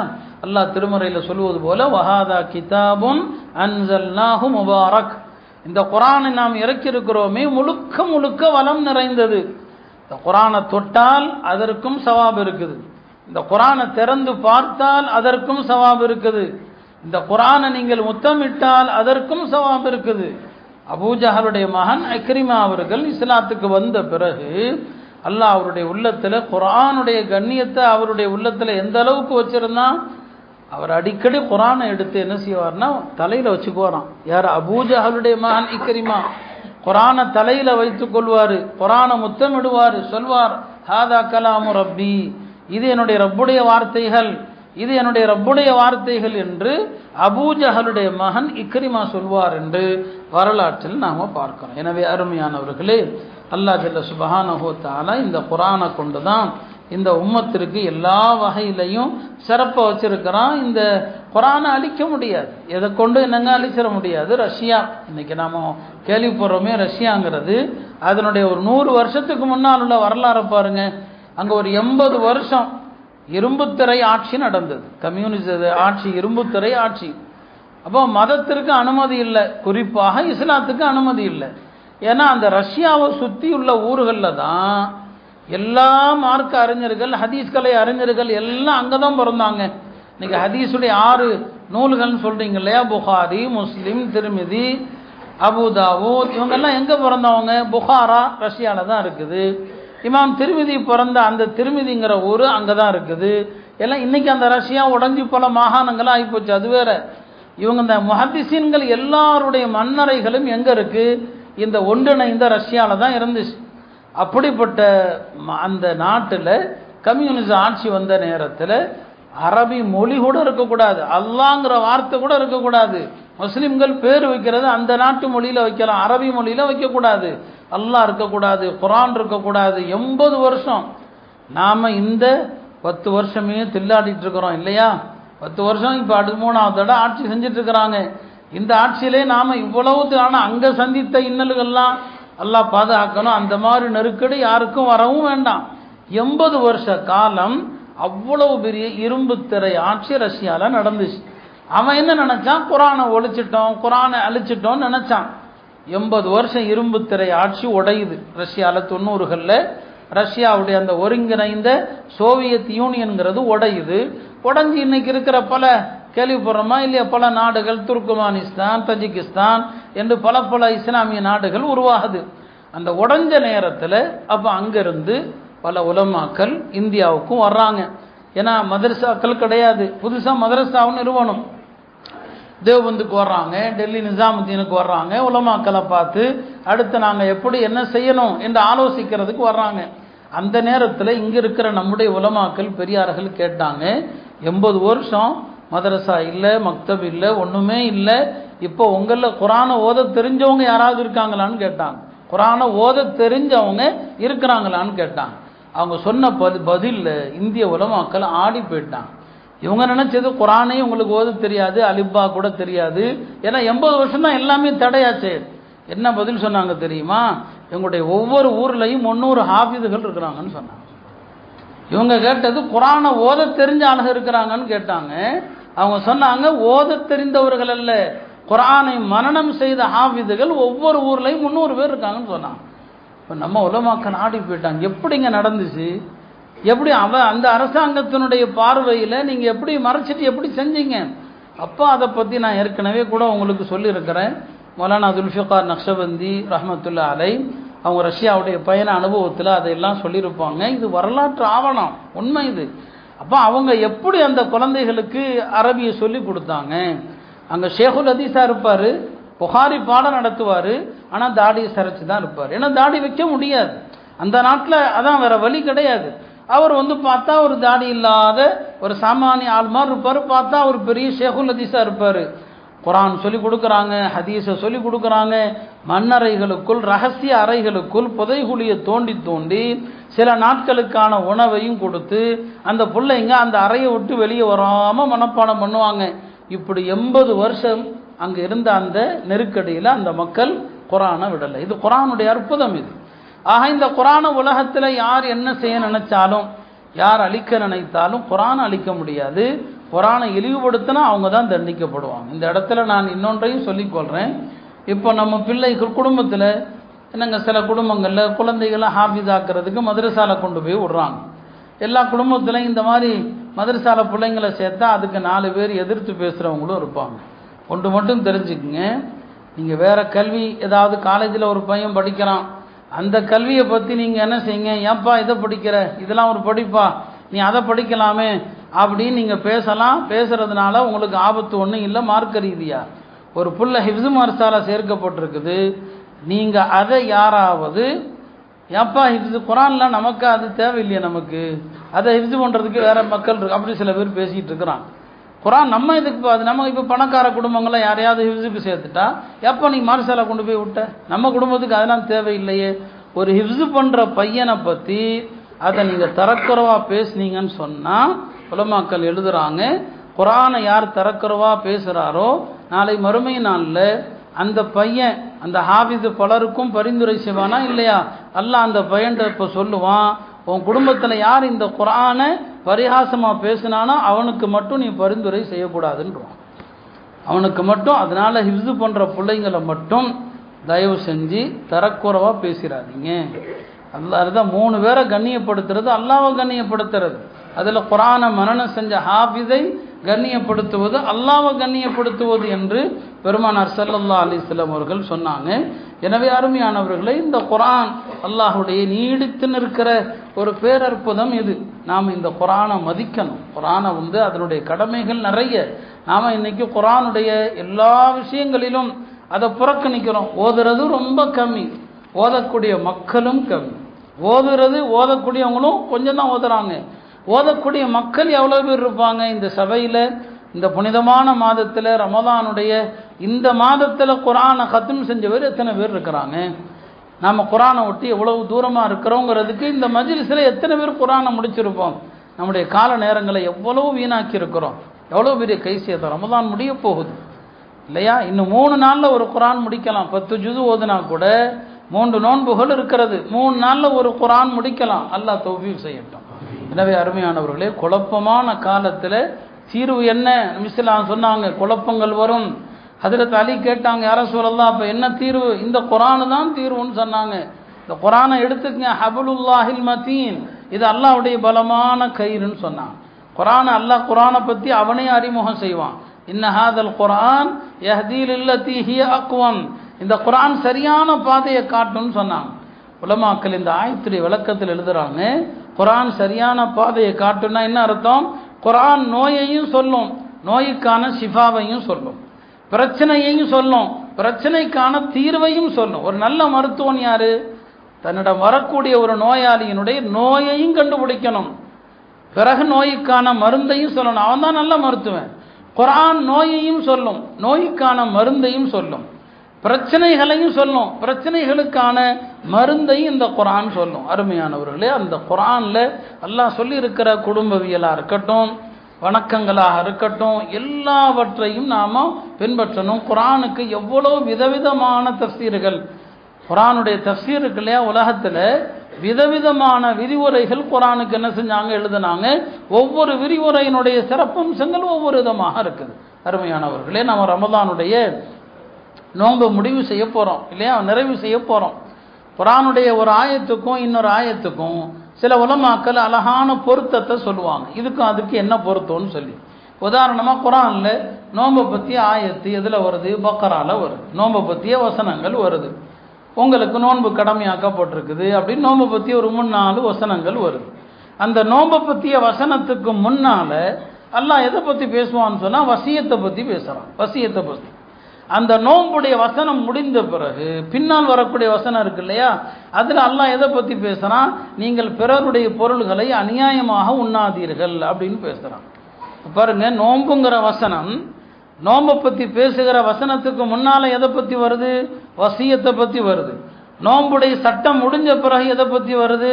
அல்லாஹ் திருமறையில் சொல்வது போல வஹாதா கிதாபுன் அன்ஸல்னாஹு முபாரக். இந்த குர்ஆனை நாம் இறக்கி இருக்கிறோமே முழுக்க முழுக்க வளம் நிறைந்தது. இந்த குர்ஆனை தொட்டால் அதற்கும் சவாப் இருக்குது, இந்த குர்ஆனை திறந்து பார்த்தால் அதற்கும் சவாப் இருக்குது, இந்த குர்ஆனை நீங்கள் முத்தமிட்டால் அதற்கும் சவாப் இருக்குது. அபூஜஹலுடைய மகன் இக்ரிமா அவர்கள் இஸ்லாத்துக்கு வந்த பிறகு அல்லாஹ் அவருடைய உள்ளத்துல குர்ஆனுடைய கண்ணியத்தை அவருடைய உள்ளத்துல எந்த அளவுக்கு வச்சிருந்தான், அவர் அடிக்கடி குர்ஆனை எடுத்து என்ன செய்வார்னா தலையில வச்சுக்குவாராம். யார்? அபூஜஹலுடைய மகன் இக்ரிமா குர்ஆனை தலையில வைத்துக் கொள்வாரு, குர்ஆனை முத்தமிடுவார், சொல்வார் ஹாதா கலாமு ரப்பி, இது என்னுடைய ரப்புடைய வார்த்தைகள், இது என்னுடைய ரப்புடைய வார்த்தைகள் என்று அபூஜஹலுடைய மகன் இக்ரிமா சொல்வார் என்று வரலாற்றில் நாம பார்க்கிறோம். எனவே அருமையானவர்களே, அல்லாஹ் ஜல்ல சுப்ஹானஹு வ தஆலா இந்த குர்ஆனை கொண்டு தான் இந்த உம்மத்திற்கு எல்லா வகையிலையும் சிறப்பை வச்சிருக்கிறான். இந்த குர்ஆனை அழிக்க முடியாது, எதை கொண்டு என்னங்க அழிச்சிட முடியாது. ரஷ்யா இன்னைக்கு நாம கேள்விப்படுறோமே, ரஷ்யாங்கிறது அதனுடைய ஒரு 100 வருஷத்துக்கு முன்னால் உள்ள வரலாறு பாருங்க. அங்க ஒரு 80 வருஷம் இரும்புத்திரை ஆட்சி நடந்தது, கம்யூனிஸ்ட் ஆட்சி, இரும்புத்திரை ஆட்சி. அப்போ மதத்திற்கு அனுமதி இல்லை, குறிப்பாக இஸ்லாத்துக்கு அனுமதி இல்லை. ஏன்னா அந்த ரஷ்யாவை சுற்றி உள்ள ஊர்களில் தான் எல்லா மார்க்க அறிஞர்கள், ஹதீஸ் கலை அறிஞர்கள் எல்லாம் அங்கே தான் பிறந்தாங்க. இன்னைக்கு ஹதீஸுடைய 6 நூல்கள்னு சொல்கிறீங்க இல்லையா, புகாரி, முஸ்லிம், திருமிதி, அபுதாவூத், இவங்கெல்லாம் எங்கே பிறந்தவங்க? புகாரா ரஷ்யாவில் தான் இருக்குது. இமாம் திருமிதி பிறந்த அந்த திருமிதிங்கிற ஊர் அங்கே தான் இருக்குது. எல்லாம் இன்னைக்கு அந்த ரஷ்யா உடஞ்சி பல மாகாணங்களாக ஆகிப்போச்சு, அது வேற. இவங்க இந்த முஹத்திஸீன்கள் எல்லாருடைய மன்னரைகளும் எங்கே இருக்குது? இந்த ஒன்றிணைந்த ரஷ்யாவில் தான் இருந்துச்சு. அப்படிப்பட்ட அந்த நாட்டில் கம்யூனிச ஆட்சி வந்த நேரத்தில் அரபி மொழி கூட இருக்கக்கூடாது, அல்லாங்கிற வார்த்தை கூட இருக்கக்கூடாது. முஸ்லிம்கள் பேர் வைக்கிறது அந்த நாட்டு மொழியில் வைக்கலாம், அரபி மொழியில் வைக்கக்கூடாது. அல்லாஹ் இருக்கக்கூடாது, குரான் இருக்கக்கூடாது. 80 வருஷம் நாம் இந்த 10 வருஷமே தில்லாடிட்டு இருக்கிறோம் இல்லையா? 10 வருஷம் இப்போ அடுத்த 3ஆவது தடவை ஆட்சி செஞ்சுட்டு இருக்கிறாங்க. இந்த ஆட்சியிலே நாம் இவ்வளவு, ஆனால் அங்கே சந்தித்த இன்னல்கள்லாம் அல்லாஹ் பாதுகாக்கணும். அந்த மாதிரி நெருக்கடி யாருக்கும் வரவும் வேண்டாம். 80 வருஷ காலம் அவ்வளவு பெரிய இரும்பு திரை ஆட்சி ரஷ்யாவில் நடந்துச்சு. அவன் என்ன நினைச்சான்? குரானை ஒழிச்சிட்டோம், குரானை அழிச்சிட்டோம்னு நினைச்சான். 80 வருஷம் இரும்பு திரை ஆட்சி உடையுது ரஷ்யாவில். 90களில் ரஷ்யாவுடைய அந்த ஒருங்கிணைந்த சோவியத் யூனியன்கிறது உடையுது. உடஞ்சி இன்னைக்கு இருக்கிற பல கேள்விப்படுறோமா இல்லையா, பல நாடுகள், துர்க்மானிஸ்தான், தஜிகிஸ்தான் என்று பல பல இஸ்லாமிய நாடுகள் உருவாகுது. அந்த உடைஞ்ச நேரத்தில் அப்போ அங்கிருந்து பல உலமாக்கள் இந்தியாவுக்கும் வர்றாங்க. ஏன்னா மதரசாக்கள் கிடையாது, புதுசாக மதரசாவும் நிறுவனம். தேவபந்துக்கு வர்றாங்க, டெல்லி நிசாமுத்தீனுக்கு வர்றாங்க. உலமாக்களை பார்த்து அடுத்து நாங்கள் எப்படி என்ன செய்யணும் என்று ஆலோசிக்கிறதுக்கு வர்றாங்க. அந்த நேரத்தில் இங்கே இருக்கிற நம்முடைய உலமாக்கள் பெரியார்கள் கேட்டாங்க, 80 வருஷம் மதரசா இல்லை, மக்தப் இல்லை, ஒன்றுமே இல்லை. இப்போ உங்களில் குரானை ஓத தெரிஞ்சவங்க யாராவது இருக்காங்களான்னு கேட்டாங்க. குரானை ஓத தெரிஞ்சவங்க இருக்கிறாங்களான்னு கேட்டாங்க. அவங்க சொன்ன பதிலில் இந்திய உலமாக்கள் ஆடி போயிட்டாங்க. இவங்க நினைச்சது குரானே உங்களுக்கு ஓத தெரியாது, அலிப்பா கூட தெரியாது. ஏன்னா 80 வருஷம் தான் எல்லாமே தடையாச்சு. என்ன பதில் சொன்னாங்க தெரியுமா? எங்களுடைய ஒவ்வொரு ஊர்லையும் 300 ஹாஃபிதுகள் இருக்கிறாங்கன்னு சொன்னாங்க. இவங்க கேட்டது குரானை ஓத தெரிஞ்ச ஆளுங்க இருக்கிறாங்கன்னு கேட்டாங்க. அவங்க சொன்னாங்க ஓத தெரிந்தவர்கள் அல்ல, குரானை மனனம் செய்த ஹாஃபிதுகள் ஒவ்வொரு ஊர்லையும் 300 பேர் இருக்காங்கன்னு சொன்னாங்க. இப்போ நம்ம உலமாக்கள் ஆடி போயிட்டாங்க. எப்படிங்க நடந்துச்சு? எப்படி அந்த அரசாங்கத்தினுடைய பார்வையில் நீங்கள் எப்படி மறைச்சிட்டு எப்படி செஞ்சீங்க? அப்போ அதை பற்றி நான் ஏற்கனவே கூட உங்களுக்கு சொல்லியிருக்கிறேன். மௌலானா துல்ஃபிகார் நக்ஷபந்தி ரஹ்மத்துல்லா அலை அவங்க ரஷ்யாவுடைய பயண அனுபவத்தில் அதையெல்லாம் சொல்லியிருப்பாங்க. இது வரலாற்று ஆவணம், உண்மை இது. அப்போ அவங்க எப்படி அந்த குழந்தைகளுக்கு அரபியை சொல்லி கொடுத்தாங்க? அங்கே ஷேகுல் ஹதீஸா இருப்பார், புகாரி பாடம் நடத்துவார், ஆனால் தாடியை சரைச்சு தான் இருப்பார். ஏன்னா தாடி வைக்க முடியாது அந்த நாட்டில், அதான் வேற வழி கிடையாது. அவர் பார்த்தா ஒரு தாடி இல்லாத ஒரு சாமானிய ஆள் மாதிரி இருப்பார். பார்த்தா அவர் பெரிய ஷேகுல் ஹதீஸா இருப்பார். குரான் சொல்லி கொடுக்குறாங்க, ஹதீஸை சொல்லி கொடுக்குறாங்க. மண்ணறைகளுக்குள், ரகசிய அறைகளுக்குள் புதைகுழியை தோண்டி தோண்டி சில நாட்களுக்கான உணவையும் கொடுத்து அந்த பிள்ளைங்க அந்த அறையை விட்டு வெளியே வராமல் மனப்பாடம் பண்ணுவாங்க. இப்படி 80 வருஷம் அங்கே இருந்த அந்த நெருக்கடியில் அந்த மக்கள் குரானை விடலை. இது குரானுடைய அற்புதம் இது. ஆக இந்த குரானை உலகத்தில் யார் என்ன செய்ய நினைச்சாலும், யார் அழிக்க நினைத்தாலும் குரானை அழிக்க முடியாது. குரானை இழிவுபடுத்தினா அவங்க தான் தண்டிக்கப்படுவாங்க. இந்த இடத்துல நான் இன்னொன்றையும் சொல்லிக்கொள்கிறேன். இப்போ நம்ம பிள்ளைகள் குடும்பத்தில் என்னங்க, சில குடும்பங்களில் குழந்தைகளை ஹாஃபிஸாக்கிறதுக்கு மதரசால கொண்டு போய் விடுறாங்க. எல்லா குடும்பத்திலையும் இந்த மாதிரி மதரசால பிள்ளைங்களை சேர்த்தா அதுக்கு 4 பேர் எதிர்த்து பேசுகிறவங்களும் இருப்பாங்க. ஒன்று மட்டும் தெரிஞ்சுக்குங்க, நீங்கள் வேறு கல்வி ஏதாவது காலேஜில் ஒரு பையன் படிக்கிறான், அந்த கல்வியை பற்றி நீங்கள் என்ன செய்யுங்க, ஏன்பா இதை படிக்கிற, இதெல்லாம் ஒரு படிப்பா, நீ அதை படிக்கலாமே அப்படின்னு நீங்கள் பேசலாம். பேசுகிறதுனால உங்களுக்கு ஆபத்து ஒன்றும் இல்லை. மார்க்க ரீதியாக ஒரு புள்ள ஹிஃப்ஸு மர்சால சேர்க்கப்பட்டிருக்குது, நீங்கள் அதை யாராவது ஏப்பா ஹிஃப்ஸு குரான்லாம் நமக்கு அது தேவையில்லையே, நமக்கு அதை ஹிஃப்ஸு பண்ணுறதுக்கு வேறு மக்கள் இருக்கு, அப்படி சில பேர் பேசிகிட்டு இருக்கிறான். குரான் நம்ம இதுக்கு அது நம்ம இப்போ பணக்கார குடும்பங்களை யாரையாவது ஹிஃப்ஸுக்கு சேர்த்துட்டா எப்போ நீ மர்சால கொண்டு போய் விட்ட, நம்ம குடும்பத்துக்கு அதெல்லாம் தேவையில்லையே. ஒரு ஹிஃப்ஸு பண்ணுற பையனை பற்றி அதை நீங்கள் தரக்குறவாக பேசுனீங்கன்னு சொன்னால் உலமாக்கள் எழுதுகிறாங்க, குரானை யார் தரக்குறவாக பேசுகிறாரோ நாளை மறுமை நாளில் அந்த பையன் அந்த ஹாஃபிது பலருக்கும் பரிந்துரை செய்வானா இல்லையா? அல்லாஹ் அந்த பையன்கிட்ட இப்போ சொல்லுவான், உன் குடும்பத்தில் யார் இந்த குரானை பரிகாசமாக பேசினானோ அவனுக்கு மட்டும் நீ பரிந்துரை செய்யக்கூடாதுன்றான். அவனுக்கு மட்டும். அதனால் ஹிஃப்ஸு பண்ணுற பிள்ளைங்களை மட்டும் தயவு செஞ்சு தரக்குறைவாக பேசிடாதீங்க. அதுதான் 3 பேரை கண்ணியப்படுத்துறது அல்லாஹ்வை கண்ணியப்படுத்துறது. அதில் குர்ஆனை மனனம் செஞ்ச ஹாஃபிஸை கண்ணியப்படுத்துவது அல்லாஹ்வை கண்ணியப்படுத்துவது என்று பெருமானார் ஸல்லல்லாஹு அலைஹி வஸல்லம் அவர்கள் சொன்னாங்க. எனவே அருமையானவர்களே, இந்த குர்ஆன் அல்லாஹ்வுடைய நீடித்து நிற்கிற ஒரு பேரற்புதம் இது. நாம் இந்த குர்ஆனை மதிக்கணும். குர்ஆனை அதனுடைய கடமைகள் நிறைய. நாம் இன்னைக்கு குர்ஆனுடைய எல்லா விஷயங்களிலும் அதை புறக்கணிக்கிறோம். ஓதுறது ரொம்ப கம்மி, ஓதக்கூடிய மக்களும் கம்மி. ஓதக்கூடியவங்களும் கொஞ்சம் தான் ஓதுறாங்க. ஓதக்கூடிய மக்கள் எவ்வளோ பேர் இருப்பாங்க இந்த சபையில்? இந்த புனிதமான மாதத்தில், ரமதானுடைய இந்த மாதத்தில் குர்ஆனை கத்ம் செஞ்சவர் எத்தனை பேர் இருக்கிறாங்க? நாம் குர்ஆனை ஒட்டி எவ்வளவு தூரமாக இருக்கிறோங்கிறதுக்கு இந்த மஜ்லிஸில் எத்தனை பேர் குர்ஆனை முடிச்சிருப்போம்? நம்முடைய கால நேரங்களை எவ்வளவு வீணாக்கி இருக்கிறோம். எவ்வளோ பெரிய கைசியத்தை. ரமதான் முடிய போகுது இல்லையா? இன்னும் 3 நாளில் ஒரு குர்ஆன் முடிக்கலாம். 10 ஜுது ஓதுனா கூட 3 நோன்புகள் இருக்கிறது. 3 நாளில் ஒரு குர்ஆன் முடிக்கலாம். அல்லாஹ் தௌஃபீக் செய்யட்டும். எனவே அருமையானவர்களே, குழப்பமான காலத்தில் தீர்வு என்ன? நபிஸல்லல்லாஹு சொன்னாங்க, குழப்பங்கள் வரும். ஹஜ்ரத் அலி கேட்டாங்க, யா ரசூலல்லாஹ், அப்போ என்ன தீர்வு? இந்த குர்ஆன் தான் தீர்வுன்னு சொன்னாங்க. இந்த குர்ஆனை எடுத்துக்கங்க, ஹபுலுல்லாஹில் மதீன், இது அல்லாஹ்வுடைய பலமான கயிறுன்னு சொன்னாங்க. குர்ஆனை பற்றி அவனே அறிமுகம் செய்வான். இன்ன ஹாதல் குர்ஆன் யஹ்தி லில்லதி ஹிய அக்வம், இந்த குர்ஆன் சரியான பாதையை காட்டும்னு சொன்னாங்க. உலமாக்கள் இந்த ஆயத்துடைய விளக்கத்தில் எழுதுறாங்க, குர்ஆன் சரியான பாதையை காட்டும்னா என்ன அர்த்தம்? குர்ஆன் நோயையும் சொல்லும், நோய்க்கான ஷிஃபாவையும் சொல்லும், பிரச்சனையையும் சொல்லும், பிரச்சனைக்கான தீர்வையும் சொல்லும். ஒரு நல்ல மருத்துவன் யாரு? தன்னிடம் வரக்கூடிய ஒரு நோயாளியினுடைய நோயையும் கண்டுபிடிக்கணும், பிறகு நோய்க்கான மருந்தையும் சொல்லணும். அவன் தான் நல்ல மருத்துவன். குர்ஆன் நோயையும் சொல்லும், நோய்க்கான மருந்தையும் சொல்லும், பிரச்சனைகளையும் சொல்லும், பிரச்சனைகளுக்கான மருந்தையும் இந்த குர்ஆன் சொல்லும். அருமையானவர்களே, அந்த குர்ஆனில் அல்லாஹ் சொல்லி இருக்கிற குடும்பவியலாக இருக்கட்டும், வணக்கங்களாக இருக்கட்டும், எல்லாவற்றையும் நாம் பின்பற்றணும். குர்ஆனுக்கு எவ்வளோ விதவிதமான தஃசீர்கள், குர்ஆனுடைய தஃசீர் இருக்கு இல்லையா? உலகத்தில் விதவிதமான விரிவுரைகள் குர்ஆனுக்கு என்ன செஞ்சாங்க? எழுதினாங்க. ஒவ்வொரு விரிவுரையினுடைய சிறப்பம்சங்கள் ஒவ்வொரு விதமாக இருக்குது. அருமையானவர்களே, நம்ம ரமதானுடைய நோன்பு முடிவு செய்ய போகிறோம் இல்லையா? நிறைவு செய்ய போகிறோம். குர்ஆனுடைய ஒரு ஆயத்துக்கும் இன்னொரு ஆயத்துக்கும் சில உலமாக்கள் அழகான பொருத்தத்தை சொல்லுவாங்க. இதுக்கும் அதுக்கு என்ன பொருத்தம்னு சொல்லி. உதாரணமாக குர்ஆனில் நோன்பை பற்றிய ஆயத்து எதில் வருது? பக்கரால வருது. நோன்பை பற்றிய வசனங்கள் வருது. உங்களுக்கு நோன்பு கடமையாக்கப்பட்டிருக்குது அப்படின்னு நோன்பை பற்றி ஒரு 3-4 வசனங்கள் வருது. அந்த நோன்பை பற்றிய வசனத்துக்கு முன்னால் அல்லாஹ் எதை பற்றி பேசுவான்னு சொன்னால் வசியத்தை பற்றி பேசுகிறான். வசியத்தை பற்றி அந்த நோன்புடைய வசனம் முடிந்த பிறகு பின்னால் வரக்கூடிய வசனம் இருக்கு இல்லையா? அதில் அல்லாஹ் எதை பற்றி பேசுகிறான்? நீங்கள் பிறருடைய பொருள்களை அநியாயமாக உண்ணாதீர்கள் அப்படின்னு பேசுகிறான். பாருங்க, நோன்புங்கிற வசனம் நோன்பை பற்றி பேசுகிற வசனத்துக்கு முன்னால் எதை பற்றி வருது? வசியத்தை பற்றி வருது. நோன்புடைய சட்டம் முடிஞ்ச பிறகு எதை பற்றி வருது?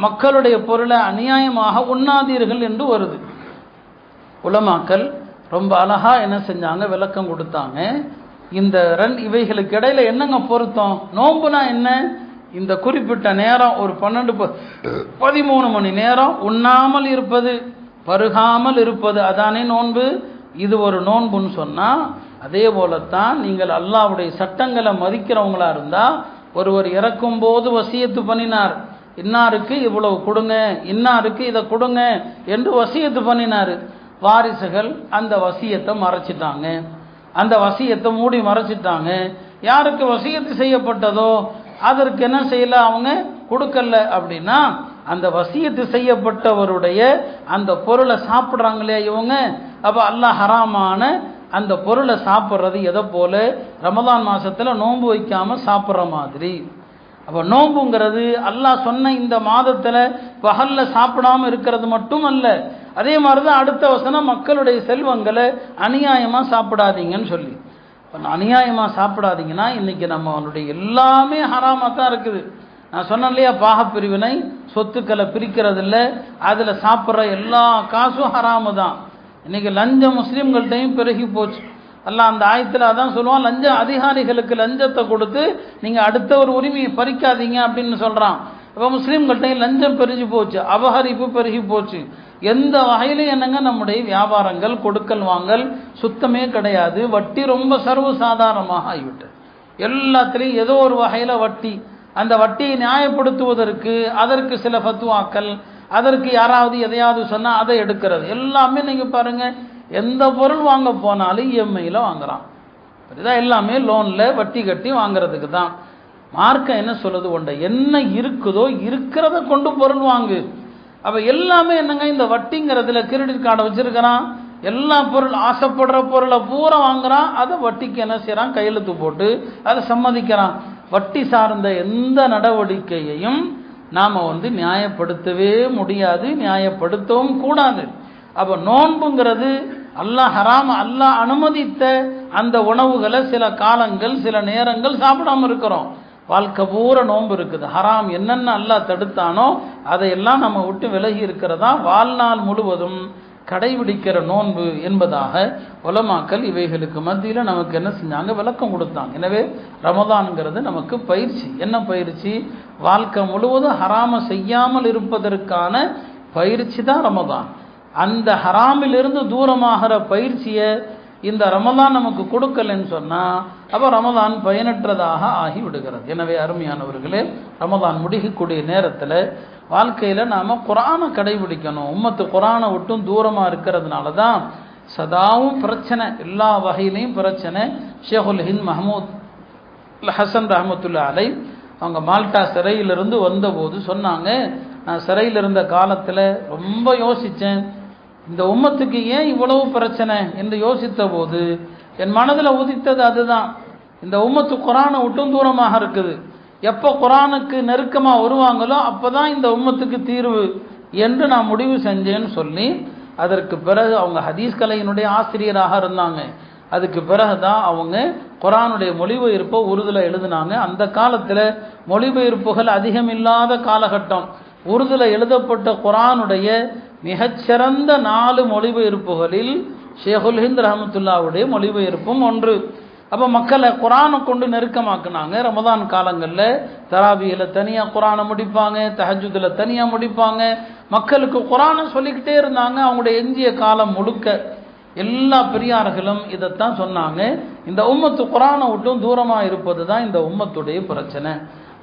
மக்களுடைய பொருளை அநியாயமாக உண்ணாதீர்கள் என்று வருது. உலமாக்கள் ரொம்ப அழகா என்ன செஞ்சாங்க? விளக்கம் கொடுத்தாங்க. இந்த இவைகளுக்கு இடையில என்னங்க பொருத்தம்? நோன்புனா என்ன? இந்த குறிப்பிட்ட நேரம் ஒரு 12-13 மணி நேரம் உண்ணாமல் இருப்பது, பருகாமல் இருப்பது, அதானே நோன்பு. இது ஒரு நோன்புன்னு சொன்னால், அதே போலத்தான் நீங்கள் அல்லாஹ்வுடைய சட்டங்களை மதிக்கிறவங்களா இருந்தால், ஒருவர் இறக்கும் போது வசியத்து பண்ணினார், இன்னாருக்கு இவ்வளவு கொடுங்க, இன்னாருக்கு இதை கொடுங்க என்று வசியத்து பண்ணினார். வாரிசுகள் அந்த வசியத்தை மறைச்சிட்டாங்க, அந்த வசியத்தை மூடி மறைச்சிட்டாங்க. யாருக்கு வசியத்து செய்யப்பட்டதோ அதற்கு என்ன செய்யல? அவங்க கொடுக்கல. அப்படின்னா அந்த வசியத்து செய்யப்பட்டவருடைய அந்த பொருளை சாப்பிட்றாங்களே இவங்க, அப்போ அல்லாஹ் ஹராமான அந்த பொருளை சாப்பிட்றது எதை போல? ரமதான் மாதத்தில் நோன்பு வைக்காமல் சாப்பிட்ற மாதிரி. அப்போ நோன்புங்கிறது அல்லாஹ் சொன்ன இந்த மாதத்தில் பகலில் சாப்பிடாமல் இருக்கிறது மட்டும் அல்ல, அதே மாதிரி தான் அடுத்த வசனம் மக்களுடைய செல்வங்களை அநியாயமாக சாப்பிடாதீங்கன்னு சொல்லி. அநியாயமாக சாப்பிடாதீங்கன்னா இன்றைக்கி நம்மளுடைய எல்லாமே ஹராமாக தான் இருக்குது. நான் சொன்னேன் இல்லையா, பாகப்பிரிவினை, சொத்துக்களை பிரிக்கிறது இல்லை, அதில் சாப்பிட்ற எல்லா காசும் ஹராமு தான். இன்றைக்கி லஞ்சம் முஸ்லீம்கள்ட்டையும் பெருகி போச்சு. அல்லாஹ் அந்த ஆயத்தில் அதான் சொல்லுவான், லஞ்ச அதிகாரிகளுக்கு லஞ்சத்தை கொடுத்து நீங்கள் அடுத்த ஒரு உரிமையை பறிக்காதீங்க அப்படின்னு சொல்கிறான். இப்போ முஸ்லீம்கள்ட்டையும் லஞ்சம் பெருகி போச்சு, அபகரிப்பு பெருகி போச்சு. எந்த வகையிலும் என்னங்க நம்முடைய வியாபாரங்கள் கொடுக்கல் வாங்கல் சுத்தமே கிடையாது. வட்டி ரொம்ப சர்வசாதாரணமாக ஆகிவிட்டது. எல்லாத்திலையும் ஏதோ ஒரு வகையில் வட்டி. அந்த வட்டியை நியாயப்படுத்துவதற்கு அதற்கு சில ஃபத்வாக்கள், அதற்கு யாராவது எதையாவது சொன்னால் அதை எடுக்கிறது. எல்லாமே நீங்கள் பாருங்கள், எந்த பொருள் வாங்க போனாலும் இஎம்ஐயில் வாங்குறான். இதுதான் எல்லாமே லோனில் வட்டி கட்டி வாங்குறதுக்கு தான். மார்க்கம் என்ன சொல்லுது? ஒன்றை என்ன இருக்குதோ இருக்கிறத கொண்டு பொருள் வாங்கு. அப்போ எல்லாமே என்னங்க, இந்த வட்டிங்கிறதுல கிரெடிட் கார்டை வச்சிருக்கிறான், எல்லா பொருள் ஆசைப்படுற பொருளை பூரா வாங்குறான், அதை வட்டிக்கு என்ன செய்கிறான், கையெழுத்து போட்டு அதை சம்மதிக்கிறான். வட்டி சார்ந்த எந்த நடவடிக்கையையும் நாம் நியாயப்படுத்தவே முடியாது, நியாயப்படுத்தவும் கூடாது. அப்போ நோன்புங்கிறது அல்லாஹ் ஹராம், அல்லாஹ் அனுமதித்த அந்த உணவுகளை சில காலங்கள் சில நேரங்கள் சாப்பிடாமல் இருக்கிறோம். வாழ்க்கை பூரா நோன்பு இருக்குது. ஹராம் என்னென்ன அல்லாஹ் தடுத்தானோ அதையெல்லாம் நம்ம விட்டு விலகி இருக்கிறதா வாழ்நாள் முழுவதும் கடைபிடிக்கிற நோன்பு என்பதாக உலமாக்கள் இவைகளுக்கு மத்தியில் நமக்கு என்ன செஞ்சாங்க, விளக்கம் கொடுத்தாங்க. எனவே ரமதான்ங்கிறது நமக்கு பயிற்சி. என்ன பயிற்சி? வாழ்க்கை முழுவதும் ஹராம செய்யாமல் இருப்பதற்கான பயிற்சி தான் ரமதான். அந்த ஹராமிலிருந்து தூரமாகிற பயிற்சியை இந்த ரமதான் நமக்கு கொடுக்கலன்னு சொன்னால் அப்போ ரமதான் பயனற்றதாக ஆகி விடுகிறது. எனவே அருமையானவர்களே, ரமதான் முடிக்கக்கூடிய நேரத்தில் வாழ்க்கையில் நாம் குரானை கடைபிடிக்கணும். உம்மத்து குரானை விட்டும் தூரமாக இருக்கிறதுனால தான் சதாவும் பிரச்சனை, எல்லா வகையிலையும் பிரச்சனை. ஷேகுல் ஹிந்த் மஹமூத் ஹசன் ரஹமத்துல்லா அலை அவங்க மால்டா சிறையிலிருந்து வந்தபோது சொன்னாங்க, நான் சிறையில் இருந்த காலத்தில் ரொம்ப யோசித்தேன், இந்த உம்மத்துக்கு ஏன் இவ்வளவு பிரச்சனை என்று யோசித்த போது என் மனதில் உதித்தது அதுதான். இந்த உம்மத்து குரானை விட்டும் தூரமாக இருக்குது. எப்போ குரானுக்கு நெருக்கமாக வருவாங்களோ அப்போ தான் இந்த உம்மத்துக்கு தீர்வு என்று நான் முடிவு செஞ்சேன்னு சொல்லி, அதற்கு பிறகு அவங்க ஹதீஸ் கலையினுடைய ஆசிரியராக இருந்தாங்க. அதுக்கு பிறகு தான் அவங்க குரானுடைய மொழிபெயர்ப்பை உருதுல எழுதினாங்க. அந்த காலத்தில் மொழிபெயர்ப்புகள் அதிகம் இல்லாத காலகட்டம். உருதுல எழுதப்பட்ட குரானுடைய மிகச்சிறந்த 4 மொழிபெயர்ப்புகளில் ஷேகுல் ஹிந்த் ரஹமத்துல்லாவுடைய மொழிபெயர்ப்பும் ஒன்று. அப்போ மக்களை குரானை கொண்டு நெருக்கமாக்குனாங்க. ரமதான் காலங்களில் தராவியில் தனியாக குரானை முடிப்பாங்க, தஹஜுதில் தனியாக முடிப்பாங்க. மக்களுக்கு குரானை சொல்லிக்கிட்டே இருந்தாங்க. அவங்களுடைய எஞ்சிய காலம் முழுக்க எல்லா பெரியார்களும் இதைத்தான் சொன்னாங்க, இந்த உம்மத்து குரானை விட்டும் தூரமாக இருப்பது தான் இந்த உம்மத்துடைய பிரச்சனை.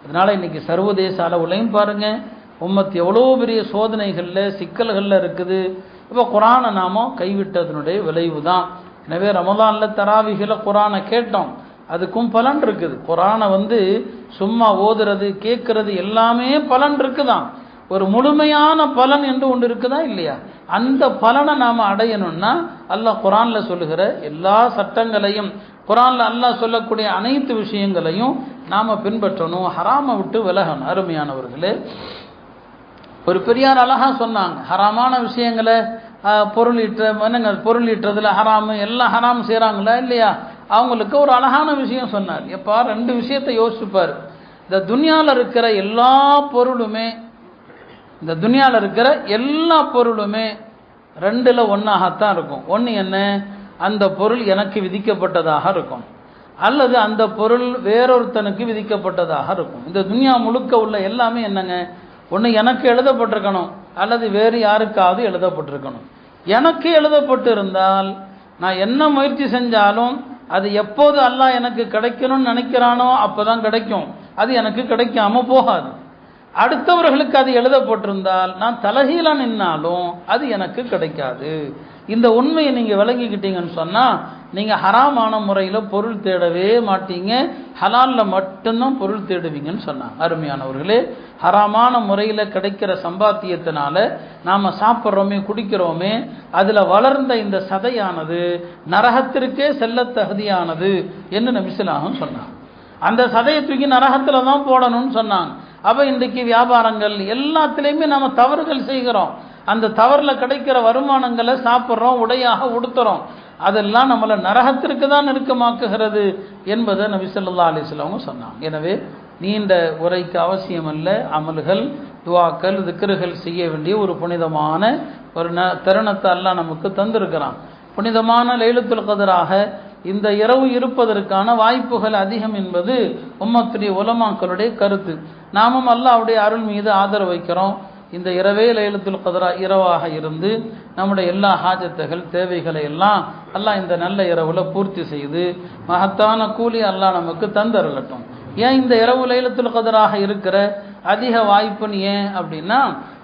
அதனால் இன்றைக்கி சர்வதேச அளவுலையும் பாருங்கள், உம்மத்து எவ்வளோ பெரிய சோதனைகளில் சிக்கல்களில் இருக்குது. இப்போ குரானை நாம கைவிட்டதனுடைய விளைவு தான். எனவே ரமதானில் தராவிகளை குரானை கேட்டோம், அதுக்கும் பலன் இருக்குது. குரானை சும்மா ஓதுறது கேட்கறது எல்லாமே பலன் இருக்குதான். ஒரு முழுமையான பலன் என்று ஒன்று இருக்குதா இல்லையா? அந்த பலனை நாம் அடையணும்னா அல்லாஹ் குரானில் சொல்லுகிற எல்லா சட்டங்களையும், குரானில் அல்லாஹ் சொல்லக்கூடிய அனைத்து விஷயங்களையும் நாம் பின்பற்றணும், ஹராமை விட்டு விலகணும். அருமையானவர்களே, ஒரு பெரியார் அழகாக சொன்னாங்க, ஹராமான விஷயங்களை பொருள் ஈட்டுறதுல ஹராமு, எல்லாம் ஹராம் செய்கிறாங்களா இல்லையா? அவங்களுக்கு ஒரு அழகான விஷயம் சொன்னார். எப்பா 2 விஷயத்தை யோசிப்பார். இந்த துனியாவில் இருக்கிற எல்லா பொருளுமே, இந்த துனியாவில் இருக்கிற எல்லா பொருளுமே 2ல் ஒன்றாகத்தான் இருக்கும். ஒன்று என்ன? அந்த பொருள் எனக்கு விதிக்கப்பட்டதாக இருக்கும், அல்லது அந்த பொருள் வேறொருத்தனுக்கு விதிக்கப்பட்டதாக இருக்கும். இந்த துனியா முழுக்க உள்ள எல்லாமே என்னங்க? ஒன்று எனக்கு எழுதப்பட்டிருக்கணும், அல்லது வேறு யாருக்காவது எழுதப்பட்டிருக்கணும். எனக்கு எழுதப்பட்டு இருந்தால் நான் என்ன முயற்சி செஞ்சாலும் அது எப்போது அல்லாஹ் எனக்கு கிடைக்கணும்னு நினைக்கிறானோ அப்போ தான் கிடைக்கும், அது எனக்கு கிடைக்காம போகாது. அடுத்தவர்களுக்கு அது எழுதப்பட்டிருந்தால் நான் தலைகீழாக நின்னாலும் அது எனக்கு கிடைக்காது. இந்த உண்மையை நீங்கள் விளங்கிக்கிட்டீங்கன்னு சொன்னால் நீங்கள் ஹராமான முறையில் பொருள் தேடவே மாட்டீங்க, ஹலாலில் மட்டும்தான் பொருள் தேடுவீங்கன்னு சொன்னாங்க. அருமையானவர்களே, ஹராமான முறையில் கிடைக்கிற சம்பாத்தியத்தினால நாம் சாப்பிட்றோமே குடிக்கிறோமே, அதில் வளர்ந்த இந்த சதையானது நரகத்திற்கே செல்ல தகுதியானது என்று நபிசுல்லாஹும் சொன்னாங்க. அந்த சதையை தூக்கி நரகத்தில் தான் போடணும்னு சொன்னாங்க. அப்போ இன்றைக்கு வியாபாரங்கள் எல்லாத்துலேயுமே நம்ம தவறுகள் செய்கிறோம். அந்த தவறில் கிடைக்கிற வருமானங்களை சாப்பிட்றோம், உடையாக உடுத்துறோம். அதெல்லாம் நம்மளை நரகத்திற்கு தான் நெருக்கமாக்குகிறது என்பதை நபி ஸல்லல்லாஹு அலைஹி வஸல்லம் சொன்னாங்க. எனவே நீண்ட உரைக்கு அவசியமல்ல, அமல்கள், துவாக்கள், திக்ருகள் செய்ய வேண்டிய ஒரு புனிதமான ஒரு தருணத்தை அல்லாஹ் நமக்கு தந்திருக்கிறான். புனிதமான லைலத்துல் கத்ராக இந்த இரவு இருப்பதற்கான வாய்ப்புகள் அதிகம் என்பது உம்மத்துடைய உலமாக்களுடைய கருத்து. நாமும் அல்லாஹ்வுடைய அருள் மீது ஆதரவு வைக்கிறோம். இந்த இரவே லைலத்துல் கத்ரா இரவாக இருந்து நம்முடைய எல்லா ஹாஜத்துகள் தேவைகளை எல்லாம் அல்லாஹ் இந்த நல்ல இரவுல பூர்த்தி செய்து மகத்தான கூலி அல்லாஹ் நமக்கு தந்தரலட்டும். ஏன் இந்த இரவு லைலத்துல் கத்ராக இருக்கிற அதிக வாய்ப்புன்னு ஏன் அப்படின்னா,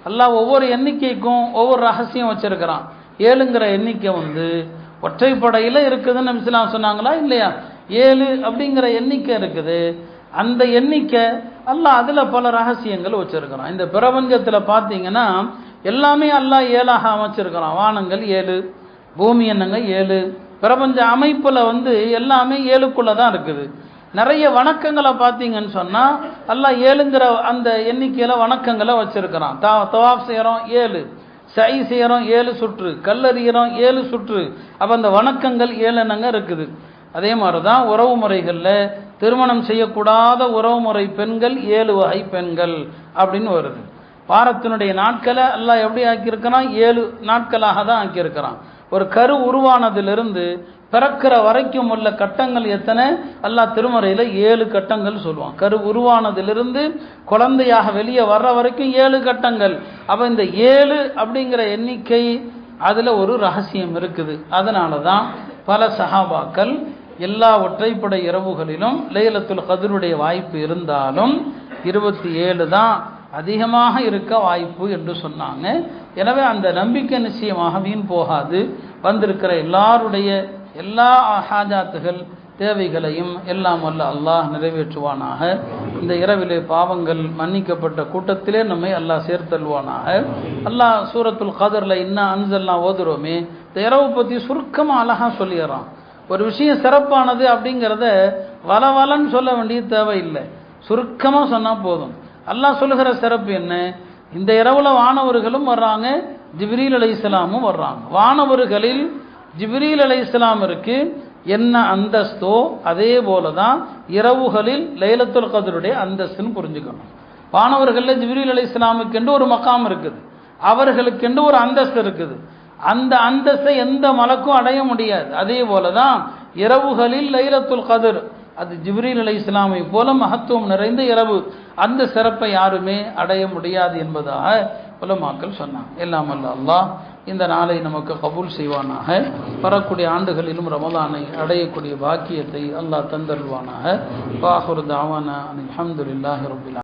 அல்லாஹ் ஒவ்வொரு எண்ணிக்கைக்கும் ஒவ்வொரு ரகசியம் வச்சிருக்கிறான். 7ங்கிற எண்ணிக்கை ஒற்றைப்படையில் இருக்குதுன்னு நபி ஸல்லல்லாஹு அலைஹி வஸல்லம் சொன்னாங்களா இல்லையா? 7 அப்படிங்கிற எண்ணிக்கை இருக்குது. அந்த எண்ணிக்கை அல்லாஹ் அதில் பல ரகசியங்கள் வச்சிருக்கிறான். இந்த பிரபஞ்சத்தில் பார்த்தீங்கன்னா எல்லாமே அல்லாஹ் 7ஆக அமைச்சிருக்கிறான். வானங்கள் 7, பூமி என்னங்க 7, பிரபஞ்ச அமைப்பில் எல்லாமே 7க்குள்ளே தான் இருக்குது. நிறைய வணக்கங்களை பார்த்தீங்கன்னு சொன்னால் அல்லாஹ் 7ங்கிற அந்த எண்ணிக்கையில் வணக்கங்களை வச்சிருக்கிறான். தவாஃப் செய்கிறோம் 7, சை செய்கிறோம் 7 சுற்று, கல்லறிகிறோம் 7 சுற்று. அப்போ அந்த வணக்கங்கள் 7 என்னங்க இருக்குது. அதே மாதிரி தான் உறவு முறைகளில் திருமணம் செய்யக்கூடாத உறவு முறை பெண்கள் 7 வகை பெண்கள் அப்படின்னு வருது. வாரத்தினுடைய நாட்களை அல்லாஹ் எப்படி ஆக்கியிருக்கிறான்? 7 நாட்களாக தான் ஆக்கியிருக்கிறான். ஒரு கரு உருவானதிலிருந்து பிறக்கிற வரைக்கும் உள்ள கட்டங்கள் எத்தனை? அல்லாஹ் திருமறையில் 7 கட்டங்கள் சொல்லுவான். கரு உருவானதிலிருந்து குழந்தையாக வெளியே வர்ற வரைக்கும் 7 கட்டங்கள். அப்போ இந்த 7 அப்படிங்கிற எண்ணிக்கை அதில் ஒரு ரகசியம் இருக்குது. அதனால தான் பல சஹாபாக்கள் எல்லா ஒற்றைப்படை இரவுகளிலும் லைலத்துல் கத்ருடைய வாய்ப்பு இருந்தாலும் 27 தான் அதிகமாக இருக்க வாய்ப்பு என்று சொன்னாங்க. எனவே அந்த நம்பிக்கை நிச்சயமாக வீண் போகாது. வந்திருக்கிற எல்லாருடைய எல்லா ஹாஜாத்துகள் தேவைகளையும் எல்லாம் வல்ல அல்லாஹ் நிறைவேற்றுவானாக. இந்த இரவிலே பாவங்கள் மன்னிக்கப்பட்ட கூட்டத்திலே நம்மை அல்லாஹ் சேர்த்தல்வானாக. அல்லாஹ் சூரத்துல் கத்ர்ல இன்னா அன்ஸல்னா ஓதுறோமே, இந்த இரவு பற்றி சுருக்கமாக அழகாக சொல்லிடுறான். ஒரு விஷயம் சிறப்பானது அப்படிங்கிறத வளவலன்னு சொல்ல வேண்டிய தேவையில்லை, சுருக்கமாக சொன்னால் போதும். அல்லாஹ் சொல்லுகிற சிறப்பு என்ன? இந்த இரவுல வானவர்களும் வர்றாங்க, ஜிப்ரீல் அலைஹிஸ்ஸலாமும் வர்றாங்க. வானவர்களில் ஜிப்ரீல் அலைஹிஸ்ஸலாமிற்கு என்ன அந்தஸ்தோ அதே போல தான் இரவுகளில் லைலத்துல் கத்ருடைய அந்தஸ்துன்னு புரிஞ்சுக்கணும். வானவர்களில் ஜிப்ரீல் அலைஹிஸ்ஸலாமுக்கு என்று ஒரு மகாம் இருக்குது, அவர்களுக்கென்று ஒரு அந்தஸ்து இருக்குது. அந்த அந்தஸ்தை எந்த மலக்கும் அடைய முடியாது. அதே போல தான் இரவுகளில் லைலத்துல் கத்ர், அது ஜிப்ரீல் அலைஹிஸ்ஸலாமை போல மகத்துவம் நிறைந்த இரவு. அந்த சிறப்பை யாருமே அடைய முடியாது என்பதாக உலமாக்கள் சொன்னாங்க. எல்லாம் அல்ல அல்லாஹ் இந்த நாளை நமக்கு கபூல் செய்வானாக. வரக்கூடிய ஆண்டுகளிலும் ரமலானை அடையக்கூடிய பாக்கியத்தை அல்லாஹ் தந்தருவானாக. வாஹிரு தஅவானா அல்ஹம்துலில்லாஹி ரப்பில் ஆலமீன்.